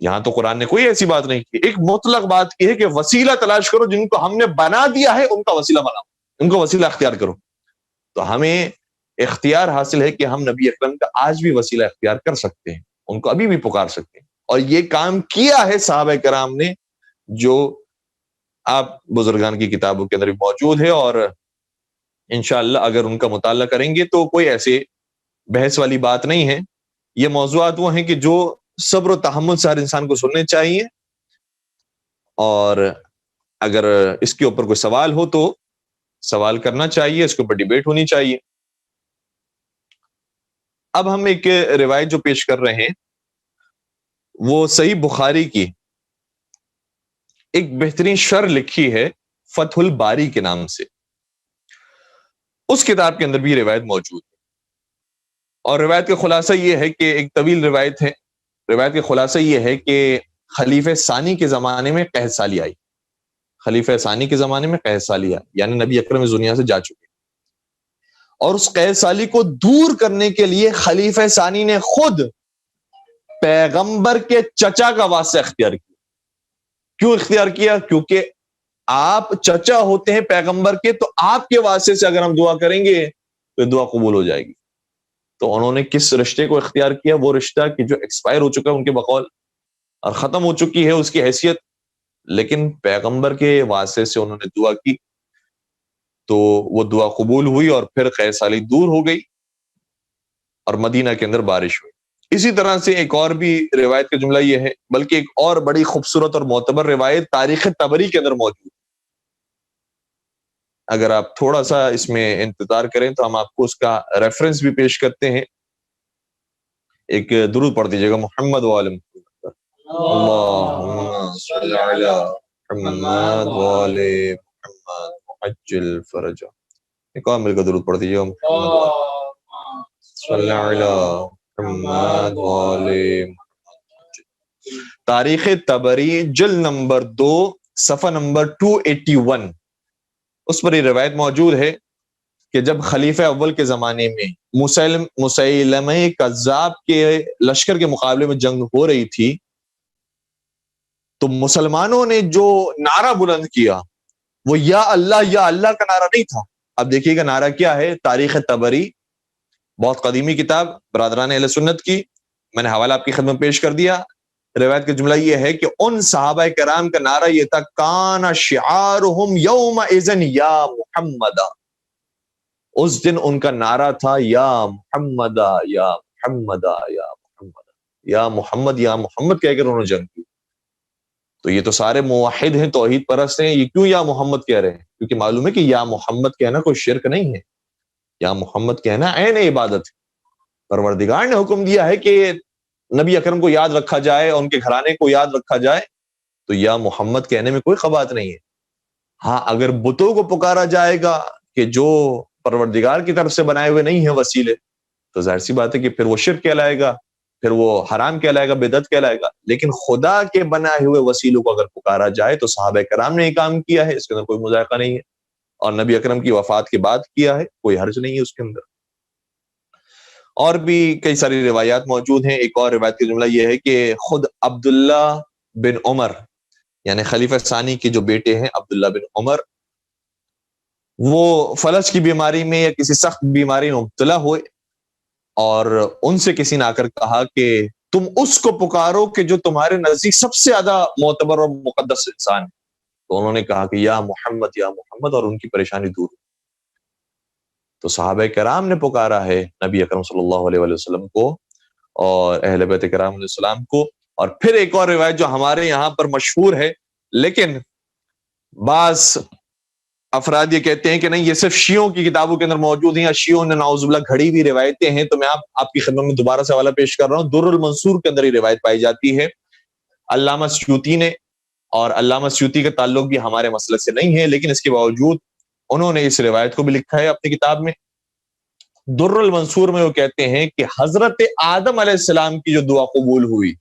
یہاں تو قرآن نے کوئی ایسی بات نہیں کی، ایک مطلق بات کی ہے کہ وسیلہ تلاش کرو، جن کو ہم نے بنا دیا ہے ان کا وسیلہ بناؤ، ان کو وسیلہ اختیار کرو. تو ہمیں اختیار حاصل ہے کہ ہم نبی اکرم کا آج بھی وسیلہ اختیار کر سکتے ہیں، ان کو ابھی بھی پکار سکتے ہیں. اور یہ کام کیا ہے صحابہ کرام نے، جو آپ بزرگان کی کتابوں کے اندر بھی موجود ہے، اور انشاءاللہ اگر ان کا مطالعہ کریں گے تو کوئی ایسے بحث والی بات نہیں ہے. یہ موضوعات وہ ہیں کہ جو صبر و تحمل سے ہر انسان کو سننے چاہیے، اور اگر اس کے اوپر کوئی سوال ہو تو سوال کرنا چاہیے، اس کے اوپر ڈیبیٹ ہونی چاہیے. اب ہم ایک روایت جو پیش کر رہے ہیں وہ صحیح بخاری کی ایک بہترین شرح لکھی ہے فتح الباری کے نام سے. اس کتاب کے اندر بھی روایت موجود ہے، اور روایت کا خلاصہ یہ ہے کہ ایک طویل روایت ہے. روایت کا خلاصہ یہ ہے کہ خلیفہ ثانی کے زمانے میں قحط سالی آئی. خلیفہ ثانی کے زمانے میں قحط سالی آئی، یعنی نبی اکرم اس دنیا سے جا چکے، اور اس قحط سالی کو دور کرنے کے لیے خلیفہ ثانی نے خود پیغمبر کے چچا کا واسطہ اختیار کیا. کیوں اختیار کیا؟ کیونکہ آپ چچا ہوتے ہیں پیغمبر کے، تو آپ کے واسطے سے اگر ہم دعا کریں گے تو یہ دعا قبول ہو جائے گی. تو انہوں نے کس رشتے کو اختیار کیا؟ وہ رشتہ کہ جو ایکسپائر ہو چکا ہے ان کے بقول، اور ختم ہو چکی ہے اس کی حیثیت، لیکن پیغمبر کے واسطے سے انہوں نے دعا کی تو وہ دعا قبول ہوئی، اور پھر قحط سالی دور ہو گئی اور مدینہ کے اندر بارش ہوئی. اسی طرح سے ایک اور بھی روایت کا جملہ یہ ہے، بلکہ ایک اور بڑی خوبصورت اور معتبر روایت تاریخ طبری کے اندر موجود. اگر آپ تھوڑا سا اس میں انتظار کریں تو ہم آپ کو اس کا ریفرنس بھی پیش کرتے ہیں. ایک درود پڑھ دیجیے گا، محمد وعلی اللہم صلی علی محمد وعلی محمد عجل فرجہ. ایک اور مل کر درود پڑھ دیجیے گا، محمد صلی علی محمد وعلی محمد. تاریخ طبری جلد نمبر 2 صفحہ نمبر 281، اس پر یہ روایت موجود ہے کہ جب خلیفہ اول کے زمانے میں مسیلمہ کذاب کے لشکر کے مقابلے میں جنگ ہو رہی تھی، تو مسلمانوں نے جو نعرہ بلند کیا وہ یا اللہ کا نعرہ نہیں تھا. اب دیکھیے گا نعرہ کیا ہے. تاریخ طبری بہت قدیمی کتاب برادران اہل سنت کی، میں نے حوالہ آپ کی خدمت پیش کر دیا. روایت کا جملہ یہ ہے کہ ان صحابہ کرام کا نعرہ یہ تھا، کان شعارہم یومئذ یا محمد. اس دن ان کا نعرہ تھا یا محمد یا محمد یا محمد، یا محمد یا محمد کہہ کر انہوں نے جنگ کی. تو یہ تو سارے موحد ہیں، توحید پرست ہیں، یہ کیوں یا محمد کہہ رہے ہیں؟ کیونکہ معلوم ہے کہ یا محمد کہنا کوئی شرک نہیں ہے، یا محمد کہنا عین عبادت ہے. پروردگار نے حکم دیا ہے کہ نبی اکرم کو یاد رکھا جائے، اور ان کے گھرانے کو یاد رکھا جائے، تو یا محمد کہنے میں کوئی خبات نہیں ہے. ہاں اگر بتوں کو پکارا جائے گا کہ جو پروردگار کی طرف سے بنائے ہوئے نہیں ہیں وسیلے، تو ظاہر سی بات ہے کہ پھر وہ شرک کہلائے گا، پھر وہ حرام کہلائے گا، بدعت کہلائے گا. لیکن خدا کے بنائے ہوئے وسیلوں کو اگر پکارا جائے تو صحابہ کرام نے یہ کام کیا ہے، اس کے اندر کوئی مذائقہ نہیں ہے، اور نبی اکرم کی وفات کے بعد کیا ہے، کوئی حرج نہیں ہے اس کے اندر. اور بھی کئی ساری روایات موجود ہیں. ایک اور روایت کا جملہ یہ ہے کہ خود عبداللہ بن عمر، یعنی خلیفہ ثانی کے جو بیٹے ہیں عبداللہ بن عمر، وہ فلج کی بیماری میں یا کسی سخت بیماری میں مبتلا ہوئے، اور ان سے کسی نے آ کر کہا کہ تم اس کو پکارو کہ جو تمہارے نزدیک سب سے زیادہ معتبر اور مقدس انسان ہے. تو انہوں نے کہا کہ یا محمد یا محمد، اور ان کی پریشانی دور. تو صحابہ کرام نے پکارا ہے نبی اکرم صلی اللہ علیہ وسلم کو اور اہل بیت کرام علیہ السلام کو. اور پھر ایک اور روایت جو ہمارے یہاں پر مشہور ہے، لیکن بعض افراد یہ کہتے ہیں کہ نہیں، یہ صرف شیعوں کی کتابوں کے اندر موجود ہیں، یا شیعوں نے نعوذ باللہ گھڑی ہوئی روایتیں ہیں، تو میں آپ کی خدمت میں دوبارہ سے حوالہ پیش کر رہا ہوں۔ در المنصور کے اندر یہ روایت پائی جاتی ہے علامہ سیوطی نے، اور علامہ سیوطی کا تعلق بھی ہمارے مسلک سے نہیں ہے، لیکن اس کے باوجود انہوں نے اس روایت کو بھی لکھا ہے اپنی کتاب میں۔ در المنصور میں وہ کہتے ہیں کہ حضرت آدم علیہ السلام کی جو دعا قبول ہوئی،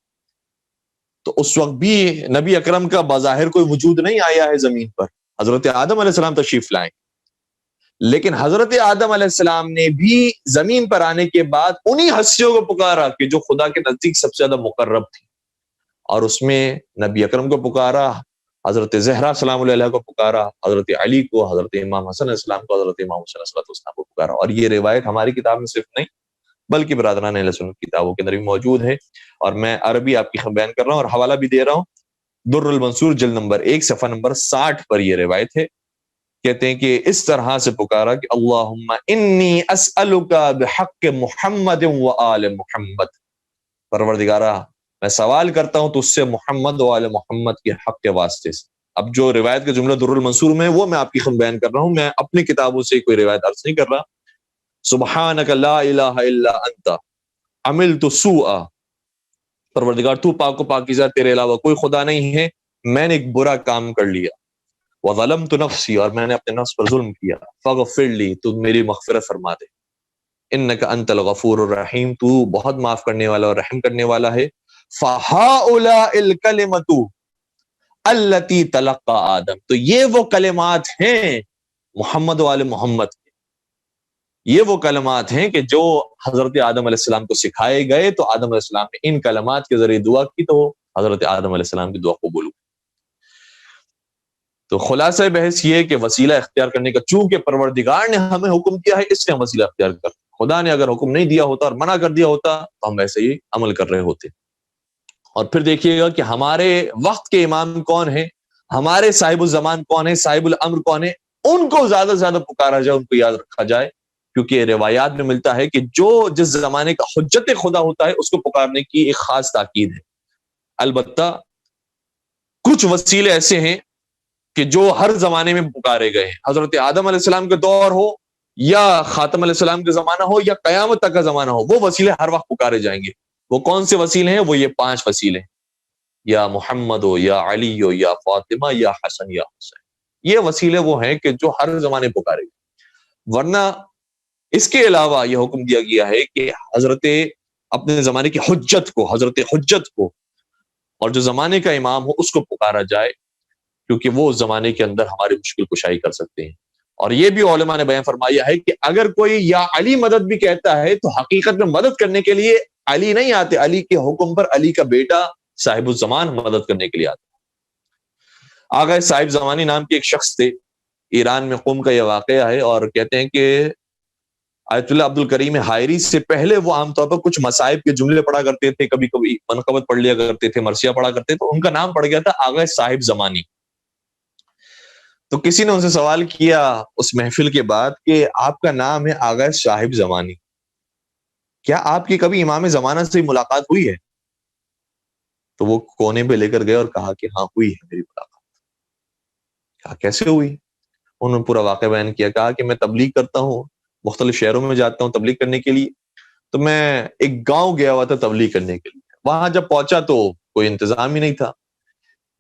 تو اس وقت بھی نبی اکرم کا بظاہر کوئی وجود نہیں آیا ہے زمین پر، حضرت آدم علیہ السلام تشریف لائیں، لیکن حضرت آدم علیہ السلام نے بھی زمین پر آنے کے بعد انہی ہستیوں کو پکارا کہ جو خدا کے نزدیک سب سے زیادہ مقرب تھی، اور اس میں نبی اکرم کو پکارا، حضرت زہرا سلام اللہ علیہ کو پکارا، حضرت علی کو، حضرت امام حسن علیہ السلام کو، حضرت امام حسین علیہ السلام کو پکارا۔ اور یہ روایت ہماری کتاب میں صرف نہیں بلکہ برادران اہل سنت کی کتابوں کے اندر بھی موجود ہے، اور میں عربی آپ کی بیان کر رہا ہوں اور حوالہ بھی دے رہا ہوں۔ در المنصور جلد نمبر 1 صفحہ نمبر 60 پر یہ روایت ہے، کہتے ہیں کہ اس طرح سے پکارا کہ اللہم انی اسألک بحق محمد و آل محمد، پروردگارہ میں سوال کرتا ہوں تو اس سے محمد و آل محمد کے حق کے واسطے سے۔ اب جو روایت کا جملہ در المنصور میں وہ میں آپ کی خدمت بیان کر رہا ہوں، میں اپنی کتابوں سے کوئی روایت عرض نہیں کر رہا۔ سبحانک لا الہ الا انت عملت سوءا، پروردگار تو پاک و پاکیزہ، تیرے علاوہ کوئی خدا نہیں ہے، میں نے ایک برا کام کر لیا، وظلمت نفسی، اور میں نے اپنے نفس پر ظلم کیا، فاغفر لی، تو میری مغفرت فرما دے، انک انت الغفور الرحیم، تو بہت معاف کرنے والا اور رحم کرنے والا ہے۔ فہؤلاء الکلمۃ التی تلقى آدم، تو یہ وہ کلمات ہیں محمد و آل محمد کے، یہ وہ کلمات ہیں کہ جو حضرت آدم علیہ السلام کو سکھائے گئے، تو آدم علیہ السلام نے ان کلمات کے ذریعے دعا کی تو حضرت آدم علیہ السلام کی دعا قبول ہوئی۔ تو خلاصہ بحث یہ ہے کہ وسیلہ اختیار کرنے کا، چونکہ پروردگار نے ہمیں حکم کیا ہے اس لیے ہم وسیلہ اختیار کرتے ہیں، خدا نے اگر حکم نہیں دیا ہوتا اور منع کر دیا ہوتا تو ہم ویسے ہی عمل کر رہے ہوتے۔ اور پھر دیکھیے گا کہ ہمارے وقت کے امام کون ہیں، ہمارے صاحب الزمان کون ہیں، صاحب الامر کون ہیں، ان کو زیادہ سے زیادہ پکارا جائے، ان کو یاد رکھا جائے، کیونکہ روایات میں ملتا ہے کہ جو جس زمانے کا حجت خدا ہوتا ہے اس کو پکارنے کی ایک خاص تاکید ہے۔ البتہ کچھ وسیلے ایسے ہیں کہ جو ہر زمانے میں پکارے گئے ہیں، حضرت آدم علیہ السلام کے دور ہو یا خاتم علیہ السلام کے زمانہ ہو یا قیامت تک کا زمانہ ہو، وہ وسیلے ہر وقت پکارے جائیں گے۔ وہ کون سے وسیلے ہیں؟ وہ یہ 5 وسیلے ہیں، یا محمد ہو، یا علی ہو، یا فاطمہ، یا حسن، یا حسین۔ یہ وسیلے وہ ہیں کہ جو ہر زمانے پکارے گئے، ورنہ اس کے علاوہ یہ حکم دیا گیا ہے کہ حضرت اپنے زمانے کی حجت کو، حضرت حجت کو، اور جو زمانے کا امام ہو اس کو پکارا جائے، کیونکہ وہ اس زمانے کے اندر ہماری مشکل کشائی کر سکتے ہیں۔ اور یہ بھی علماء نے بیان فرمایا ہے کہ اگر کوئی یا علی مدد بھی کہتا ہے تو حقیقت میں مدد کرنے کے لیے علی نہیں آتے، علی کے حکم پر علی کا بیٹا صاحب الزمان مدد کرنے کے لیے آتا۔ آغا صاحب زمانی نام کے ایک شخص تھے، ایران میں قم کا یہ واقعہ ہے، اور کہتے ہیں کہ آیت اللہ عبد الکریم حائری سے پہلے وہ عام طور پر کچھ مصائب کے جملے پڑھا کرتے تھے، کبھی کبھی منقبت پڑھ لیا کرتے تھے، مرثیہ پڑھا کرتے، تو ان کا نام پڑ گیا تھا آغا صاحب زمانی۔ تو کسی نے ان سے سوال کیا اس محفل کے بعد کہ آپ کا نام ہے آغا صاحب زمانی، کیا آپ کی کبھی امام زمانہ سے ملاقات ہوئی ہے؟ تو وہ کونے پہ لے کر گئے اور کہا کہ ہاں ہوئی ہے میری ملاقات۔ کہا کیسے ہوئی؟ انہوں نے پورا واقعہ بیان کیا، کہا کہ میں تبلیغ کرتا ہوں، مختلف شہروں میں جاتا ہوں تبلیغ کرنے کے لیے، تو میں ایک گاؤں گیا ہوا تھا تبلیغ کرنے کے لیے، وہاں جب پہنچا تو کوئی انتظام ہی نہیں تھا،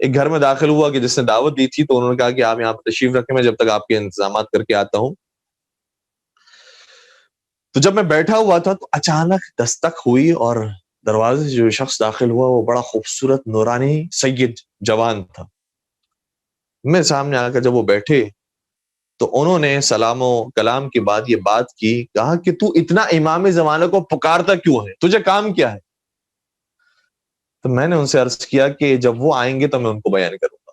ایک گھر میں داخل ہوا کہ جس نے دعوت دی تھی، تو انہوں نے کہا کہ آپ یہاں پہ تشریف رکھیں، میں جب تک آپ کے انتظامات کر کے آتا ہوں۔ تو جب میں بیٹھا ہوا تھا تو اچانک دستک ہوئی اور دروازے سے جو شخص داخل ہوا وہ بڑا خوبصورت نورانی سید جوان تھا۔ میرے سامنے آ کر جب وہ بیٹھے تو انہوں نے سلام و کلام کے بعد یہ بات کی، کہا کہ تو اتنا امام زمانہ کو پکارتا کیوں ہے، تجھے کام کیا ہے؟ تو میں نے ان سے عرض کیا کہ جب وہ آئیں گے تو میں ان کو بیان کروں گا،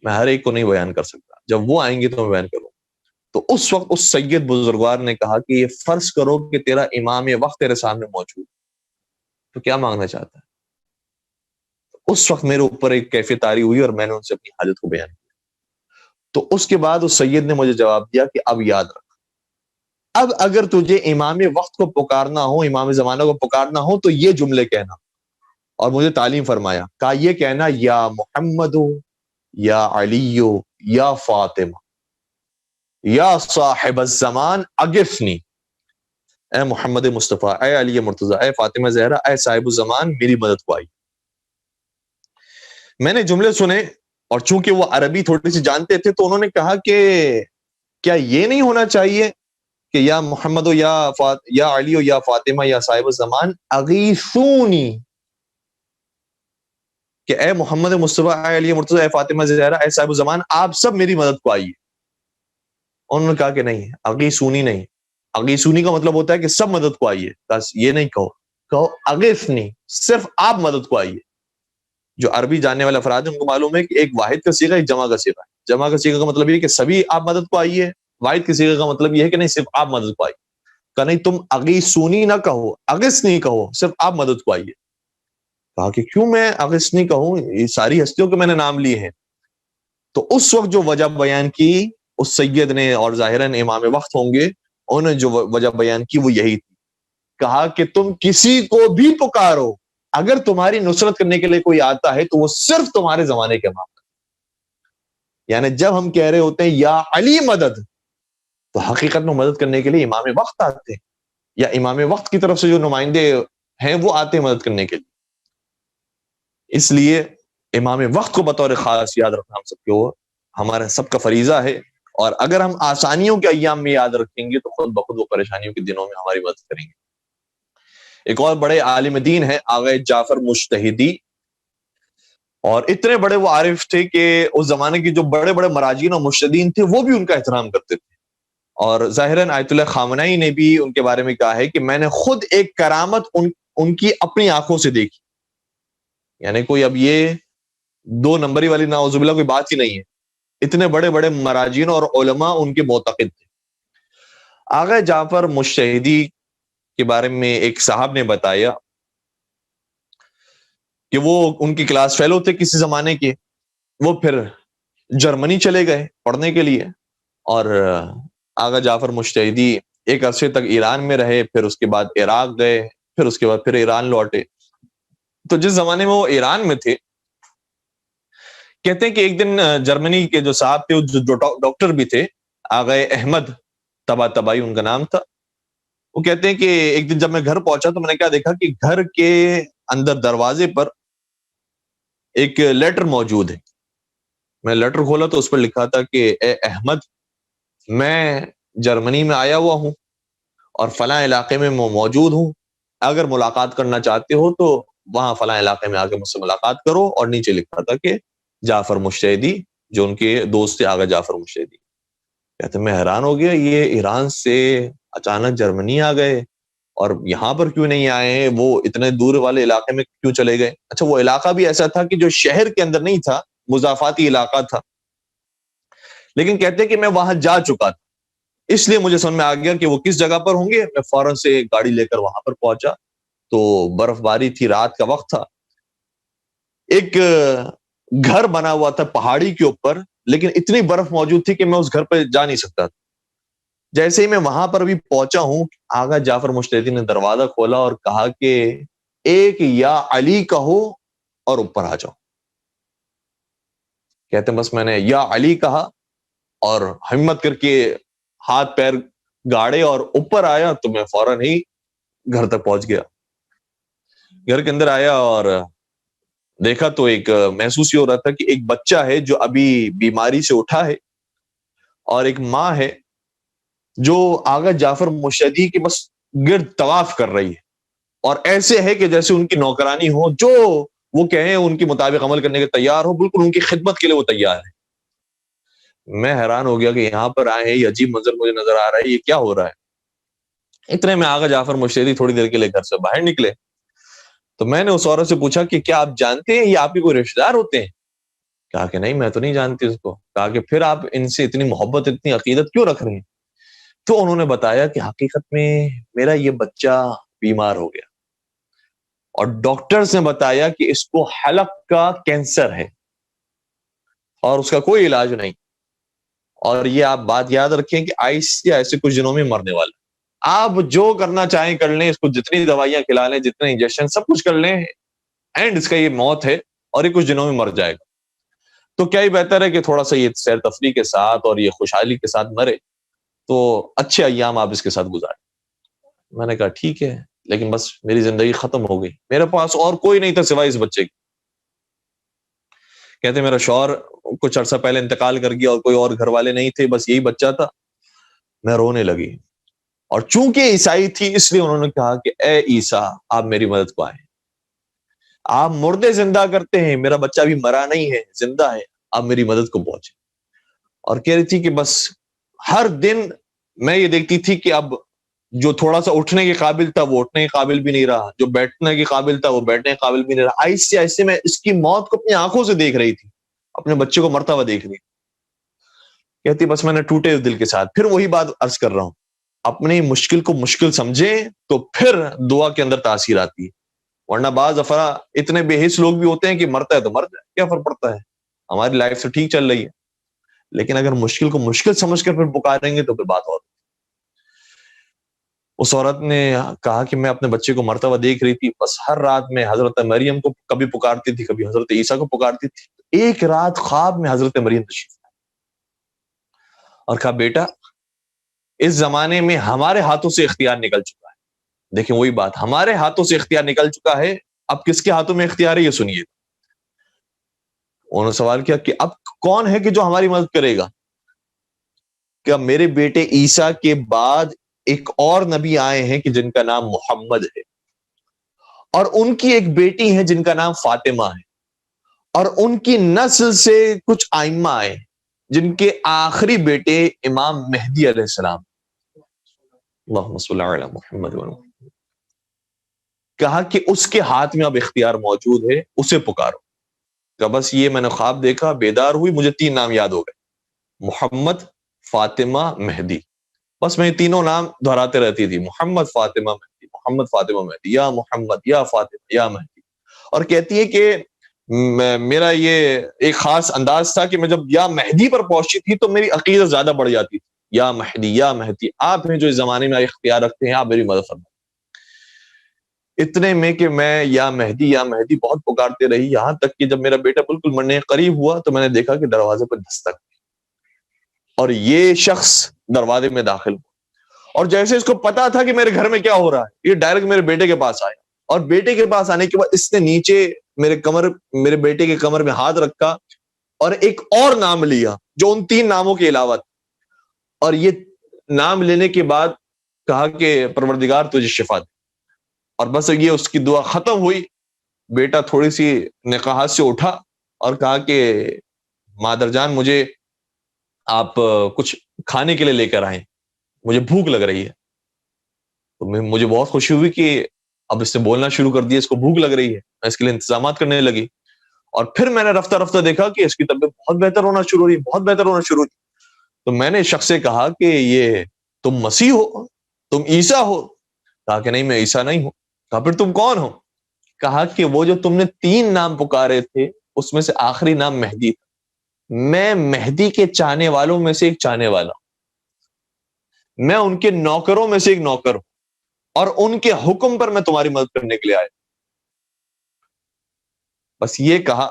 میں ہر ایک کو نہیں بیان کر سکتا، جب وہ آئیں گے تو میں بیان کروں گا۔ تو اس وقت اس سید بزرگوار نے کہا کہ یہ فرض کرو کہ تیرا امام یہ وقت تیرے سامنے موجود، تو کیا مانگنا چاہتا ہے؟ اس وقت میرے اوپر ایک کیفیت طاری ہوئی اور میں نے ان سے اپنی حاجت کو بیان کیا۔ تو اس کے بعد اس سید نے مجھے جواب دیا کہ اب یاد رکھ، اب اگر تجھے امام وقت کو پکارنا ہو، امام زمانہ کو پکارنا ہو تو یہ جملے کہنا، اور مجھے تعلیم فرمایا، کہا یہ کہنا یا محمد یا علی یا فاطمہ، یا صاحب الزمان اغثنی، اے محمد مصطفیٰ، اے علی مرتضیٰ، اے فاطمہ زہرا، اے صاحب الزمان، میری مدد کو آئی۔ میں نے جملے سنے اور چونکہ وہ عربی تھوڑی سی جانتے تھے تو انہوں نے کہا کہ کیا یہ نہیں ہونا چاہیے کہ یا محمد یا علی یا فاطمہ یا صاحب الزمان اغیثونی، کہ اے محمد مصطفیٰ، اے علی مرتضیٰ، اے فاطمہ زہرا، اے صاحب الزمان، آپ سب میری مدد کو آئیے۔ انہوں نے کہا کہ نہیں، اغیثونی نہیں، اغیثونی کا مطلب ہوتا ہے کہ سب مدد کو آئیے، بس یہ نہیں کہو اغیثنی، صرف آپ مدد کو آئیے۔ جو عربی جاننے والے افراد ہیں ان کو معلوم ہے کہ ایک واحد کا صیغہ، ایک جمع کا صیغہ ہے۔ جمع کا صیغہ کا مطلب یہ ہے کہ سبھی آپ مدد کو آئیے، واحد کے صیغہ کا مطلب یہ ہے کہ نہیں، صرف آپ مدد کو آئیے۔ کہ نہیں، تم اغیثونی نہ کہو، اغیثنی کہو، صرف آپ مدد کو آئیے۔ کہا کہ کیوں میں اغیثنی کہوں، یہ ساری ہستیوں کے میں نے نام لیے ہیں۔ تو اس وقت جو وجہ بیان کی اس سید نے، اور ظاہراً امام وقت ہوں گے، انہوں نے جو وجہ بیان کی وہ یہی تھی۔ کہا کہ تم کسی کو بھی پکارو، اگر تمہاری نصرت کرنے کے لیے کوئی آتا ہے تو وہ صرف تمہارے زمانے کے امام۔ یعنی جب ہم کہہ رہے ہوتے ہیں یا علی مدد، تو حقیقت میں مدد کرنے کے لیے امام وقت آتے ہیں، یا امام وقت کی طرف سے جو نمائندے ہیں وہ آتے ہیں مدد کرنے کے لیے۔ اس لیے امام وقت کو بطور خاص یاد رکھنا ہم سب کو، ہمارا سب کا فریضہ ہے، اور اگر ہم آسانیوں کے ایام میں یاد رکھیں گے تو خود بخود وہ پریشانیوں کے دنوں میں ہماری مدد کریں گے۔ ایک اور بڑے عالم دین ہے آغا جعفر مجتہدی، اور اتنے بڑے وہ عارف تھے کہ اس زمانے کے جو بڑے بڑے مراجعین اور مجتہدین تھے وہ بھی ان کا احترام کرتے تھے۔ اور ظاہراً آیت اللہ خامنئی نے بھی ان کے بارے میں کہا ہے کہ میں نے خود ایک کرامت ان کی اپنی آنکھوں سے دیکھی۔ یعنی کوئی اب یہ دو نمبری والی نعوذ باللہ کوئی بات ہی نہیں ہے، اتنے بڑے بڑے مراجعین اور علماء ان کے معتقد تھے۔ آغا جعفر مجتہدی کے بارے میں ایک صاحب نے بتایا کہ وہ ان کی کلاس فیلو تھے کسی زمانے کے، وہ پھر جرمنی چلے گئے پڑھنے کے لیے، اور آغا جعفر مجتہدی ایک عرصے تک ایران میں رہے، پھر اس کے بعد عراق گئے، پھر اس کے بعد پھر ایران لوٹے۔ تو جس زمانے میں وہ ایران میں تھے، کہتے ہیں کہ ایک دن جرمنی کے جو صاحب تھے، جو ڈاکٹر بھی تھے، آغا احمد طباطبائی ان کا نام تھا، وہ کہتے ہیں کہ ایک دن جب میں گھر پہنچا تو میں نے کیا دیکھا کہ گھر کے اندر دروازے پر ایک لیٹر موجود ہے۔ میں لیٹر کھولا تو اس پر لکھا تھا کہ اے احمد، میں جرمنی میں آیا ہوا ہوں اور فلاں علاقے میں موجود ہوں، اگر ملاقات کرنا چاہتے ہو تو وہاں فلاں علاقے میں آ کے مجھ سے ملاقات کرو، اور نیچے لکھا تھا کہ جعفر مجتہدی، جو ان کے دوست تھے آغا جعفر مجتہدی۔ کہتے میں حیران ہو گیا، یہ ایران سے اچانک جرمنی آ گئے اور یہاں پر کیوں نہیں آئے ہیں، وہ اتنے دور والے علاقے میں کیوں چلے گئے؟ اچھا، وہ علاقہ بھی ایسا تھا کہ جو شہر کے اندر نہیں تھا، مضافاتی علاقہ تھا، لیکن کہتے کہ میں وہاں جا چکا تھا، اس لیے مجھے سمجھ میں آ گیا کہ وہ کس جگہ پر ہوں گے۔ میں فوراً سے گاڑی لے کر وہاں پر پہنچا، تو برف باری تھی، رات کا وقت تھا، ایک گھر بنا ہوا تھا پہاڑی کے اوپر، لیکن اتنی برف موجود تھی کہ میں اس گھر پہ جا نہیں سکتا تھا۔ جیسے ہی میں وہاں پر بھی پہنچا ہوں، آغا جعفر مجتہدی نے دروازہ کھولا اور کہا کہ ایک یا علی کہو اور اوپر آ جاؤ۔ کہتے ہیں بس میں نے یا علی کہا اور ہمت کر کے ہاتھ پیر گاڑے اور اوپر آیا، تو میں فوراً ہی گھر تک پہنچ گیا۔ گھر کے اندر آیا اور دیکھا تو ایک محسوس یہ ہو رہا تھا کہ ایک بچہ ہے جو ابھی بیماری سے اٹھا ہے، اور ایک ماں ہے جو آغا جعفر مجتہدی کے بس گرد طواف کر رہی ہے، اور ایسے ہے کہ جیسے ان کی نوکرانی ہو، جو وہ کہیں ان کے مطابق عمل کرنے کے تیار ہو، بالکل ان کی خدمت کے لیے وہ تیار ہے۔ میں حیران ہو گیا کہ یہاں پر آئے ہیں، یہ عجیب منظر مجھے نظر آ رہا ہے، یہ کیا ہو رہا ہے؟ اتنے میں آغا جعفر مجتہدی تھوڑی دیر کے لیے گھر سے باہر نکلے، تو میں نے اس عورت سے پوچھا کہ کیا آپ جانتے ہیں یہ آپ کے کوئی رشتہ دار ہوتے ہیں؟ کہا کہ نہیں، میں تو نہیں جانتی اس کو۔ کہا کہ پھر آپ ان سے اتنی محبت، اتنی عقیدت کیوں رکھ رہے ہیں؟ تو انہوں نے بتایا کہ حقیقت میں میرا یہ بچہ بیمار ہو گیا، اور ڈاکٹرز نے بتایا کہ اس کو حلق کا کینسر ہے اور اس کا کوئی علاج نہیں، اور یہ آپ بات یاد رکھیں کہ آہستہ ایسے کچھ دنوں میں مرنے والا۔ آپ جو کرنا چاہیں کر لیں، اس کو جتنی دوائیاں کھلا لیں، جتنے انجیکشن سب کچھ کر لیں، اینڈ اس کا یہ موت ہے اور یہ کچھ دنوں میں مر جائے گا۔ تو کیا ہی بہتر ہے کہ تھوڑا سا یہ سیر تفریح کے ساتھ اور یہ خوشحالی کے ساتھ مرے، تو اچھے ایام آپ اس کے ساتھ گزاریں۔ میں نے کہا ٹھیک ہے، لیکن بس میری زندگی ختم ہو گئی، میرے پاس اور کوئی نہیں تھا سوائے اس بچے کی۔ کہتے میرا شوہر کچھ عرصہ پہلے انتقال کر گیا اور کوئی اور گھر والے نہیں تھے، بس یہی بچہ تھا۔ میں رونے لگی، اور چونکہ عیسائی تھی اس لیے انہوں نے کہا کہ اے عیسیٰ آپ میری مدد کو آئیں، آپ مردے زندہ کرتے ہیں، میرا بچہ ابھی مرا نہیں ہے، زندہ ہے، آپ میری مدد کو پہنچے۔ اور کہہ رہی تھی کہ بس ہر دن میں یہ دیکھتی تھی کہ اب جو تھوڑا سا اٹھنے کے قابل تھا وہ اٹھنے کے قابل بھی نہیں رہا، جو بیٹھنے کے قابل تھا وہ بیٹھنے کے قابل بھی نہیں رہا۔ آہستہ آہستہ میں اس کی موت کو اپنی آنکھوں سے دیکھ رہی تھی، اپنے بچے کو مرتا ہوا دیکھ رہی تھی۔ کہتی بس میں نے ٹوٹے اس دل کے ساتھ پھر وہی بات عرض کر رہا ہوں، اپنی مشکل کو مشکل سمجھیں تو پھر دعا کے اندر تاثیر آتی ہے، ورنہ بعض افراد اتنے بے حس لوگ بھی ہوتے ہیں کہ مرتا ہے تو مر جائے، کیا فرق پڑتا ہے، ہماری لائف تو ٹھیک چل رہی ہے۔ لیکن اگر مشکل کو مشکل سمجھ کر پھر پکاریں گے تو پھر بات اور۔ اس عورت نے کہا کہ میں اپنے بچے کو مرتا ہوا دیکھ رہی تھی، بس ہر رات میں حضرت مریم کو کبھی پکارتی تھی، کبھی حضرت عیسیٰ کو پکارتی تھی۔ ایک رات خواب میں حضرت مریم تشریف لائے اور کہا بیٹا اس زمانے میں ہمارے ہاتھوں سے اختیار نکل چکا ہے۔ دیکھیں وہی بات، ہمارے ہاتھوں سے اختیار نکل چکا ہے، اب کس کے ہاتھوں میں اختیار ہے یہ سنیے۔ انہوں نے سوال کیا کہ اب کون ہے کہ جو ہماری مدد کرے گا؟ کہ میرے بیٹے عیسیٰ کے بعد ایک اور نبی آئے ہیں کہ جن کا نام محمد ہے، اور ان کی ایک بیٹی ہے جن کا نام فاطمہ ہے، اور ان کی نسل سے کچھ ائمہ آئے جن کے آخری بیٹے امام مہدی علیہ السلام۔ اللہم صلی علی محمد۔ کہا کہ اس کے ہاتھ میں اب اختیار موجود ہے، اسے پکارو۔ کہ بس یہ میں نے خواب دیکھا، بیدار ہوئی، مجھے 3 نام یاد ہو گئے، محمد، فاطمہ، مہدی۔ بس میں یہ تینوں نام دہراتے رہتی تھی، محمد فاطمہ مہدی، محمد فاطمہ مہدی، یا محمد یا فاطمہ یا مہدی۔ اور کہتی ہے کہ میرا یہ ایک خاص انداز تھا کہ میں جب یا مہدی پر پہنچی تھی تو میری عقیدت زیادہ بڑھ جاتی تھی، یا مہدی یا مہدی، آپ ہیں جو اس زمانے میں اختیار رکھتے ہیں، آپ میری مدد فرمائیں۔ اتنے میں کہ میں یا مہدی بہت پکارتے رہی، یہاں تک کہ جب میرا بیٹا بالکل مرنے کے قریب ہوا تو میں نے دیکھا کہ دروازے پر دستک، اور یہ شخص دروازے میں داخل ہوا، اور جیسے اس کو پتا تھا کہ میرے گھر میں کیا ہو رہا ہے، یہ ڈائریکٹ میرے بیٹے کے پاس آیا، اور بیٹے کے پاس آنے کے بعد اس نے نیچے میرے بیٹے کے کمر میں ہاتھ رکھا اور ایک اور نام لیا جو ان 3 ناموں کے علاوہ تھا، اور یہ نام لینے کے بعد کہا کہ پروردگار تجھے شفا دے۔ اور بس یہ اس کی دعا ختم ہوئی، بیٹا تھوڑی سی نقاہت سے اٹھا اور کہا کہ مادر جان مجھے آپ کچھ کھانے کے لیے لے کر آئیں، مجھے بھوک لگ رہی ہے۔ تو مجھے بہت خوشی ہوئی کہ اب اس نے بولنا شروع کر دیا، اس کو بھوک لگ رہی ہے، میں اس کے لیے انتظامات کرنے لگی۔ اور پھر میں نے رفتہ رفتہ دیکھا کہ اس کی طبیعت بہت بہتر ہونا شروع ہوئی، بہت بہتر ہونا شروع ہوئی۔ تو میں نے شخص سے کہا کہ یہ تم مسیح ہو، تم عیسیٰ ہو؟ کہا کہ نہیں میں عیسیٰ نہیں ہوں۔ کہا پھر تم کون ہو؟ کہا کہ وہ جو تم نے 3 نام پکارے تھے اس میں سے آخری نام مہدی تھا، میں مہدی کے چاہنے والوں میں سے ایک چاہنے والا ہوں، میں ان کے نوکروں میں سے ایک نوکر ہوں، اور ان کے حکم پر میں تمہاری مدد کرنے کے لیے آیا۔ بس یہ کہا،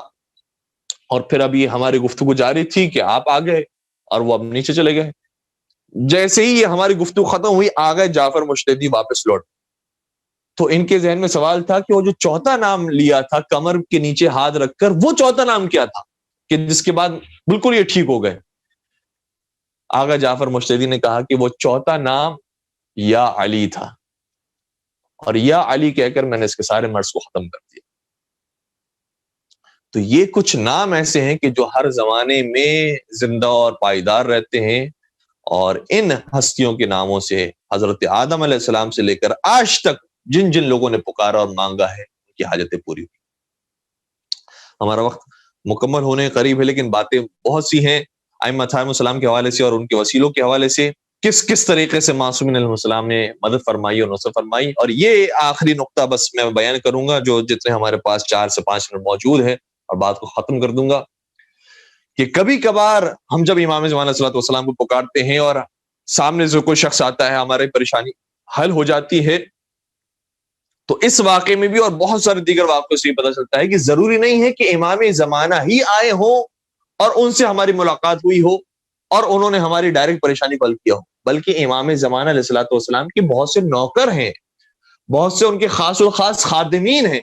اور پھر ابھی ہماری گفتگو جاری تھی کہ آپ آ گئے اور وہ اب نیچے چلے گئے۔ جیسے ہی یہ ہماری گفتگو ختم ہوئی آ گئے جعفر مشتدی واپس لوٹ۔ تو ان کے ذہن میں سوال تھا کہ وہ جو چوتھا نام لیا تھا کمر کے نیچے ہاتھ رکھ کر، وہ چوتھا نام کیا تھا کہ جس کے بعد بالکل یہ ٹھیک ہو گئے۔ آغا جعفر مشتدی نے کہا کہ وہ چوتھا نام یا علی تھا، اور یا علی کہہ کر میں نے اس کے سارے مرض کو ختم کر دیا۔ تو یہ کچھ نام ایسے ہیں کہ جو ہر زمانے میں زندہ اور پائیدار رہتے ہیں، اور ان ہستیوں کے ناموں سے حضرت آدم علیہ السلام سے لے کر آج تک جن جن لوگوں نے پکارا اور مانگا ہے ان کی حاجتیں پوری ہوئی۔ ہمارا وقت مکمل ہونے کے قریب ہے، لیکن باتیں بہت سی ہیں ائمہ علیہم السلام کے حوالے سے اور ان کے وسیلوں کے حوالے سے، کس طریقے سے معصومین علیہ السلام نے مدد فرمائی اور نصرت فرمائی۔ اور یہ آخری نقطہ بس میں بیان کروں گا جو جتنے ہمارے پاس 4 سے 5 منٹ موجود ہے، اور بات کو ختم کر دوں گا، کہ کبھی کبھار ہم جب امام زمان علیہ السلام کو پکارتے ہیں اور سامنے سے کوئی شخص آتا ہے، ہماری پریشانی حل ہو جاتی ہے، تو اس واقعے میں بھی اور بہت سارے دیگر واقعوں سے یہ پتہ چلتا ہے کہ ضروری نہیں ہے کہ امام زمانہ ہی آئے ہوں اور ان سے ہماری ملاقات ہوئی ہو اور انہوں نے ہماری ڈائریکٹ پریشانی کو حل کیا ہو۔ بلکہ امام زمانہ علیہ الصلوۃ والسلام کے بہت سے نوکر ہیں، بہت سے ان کے خاص الخاص خادمین ہیں،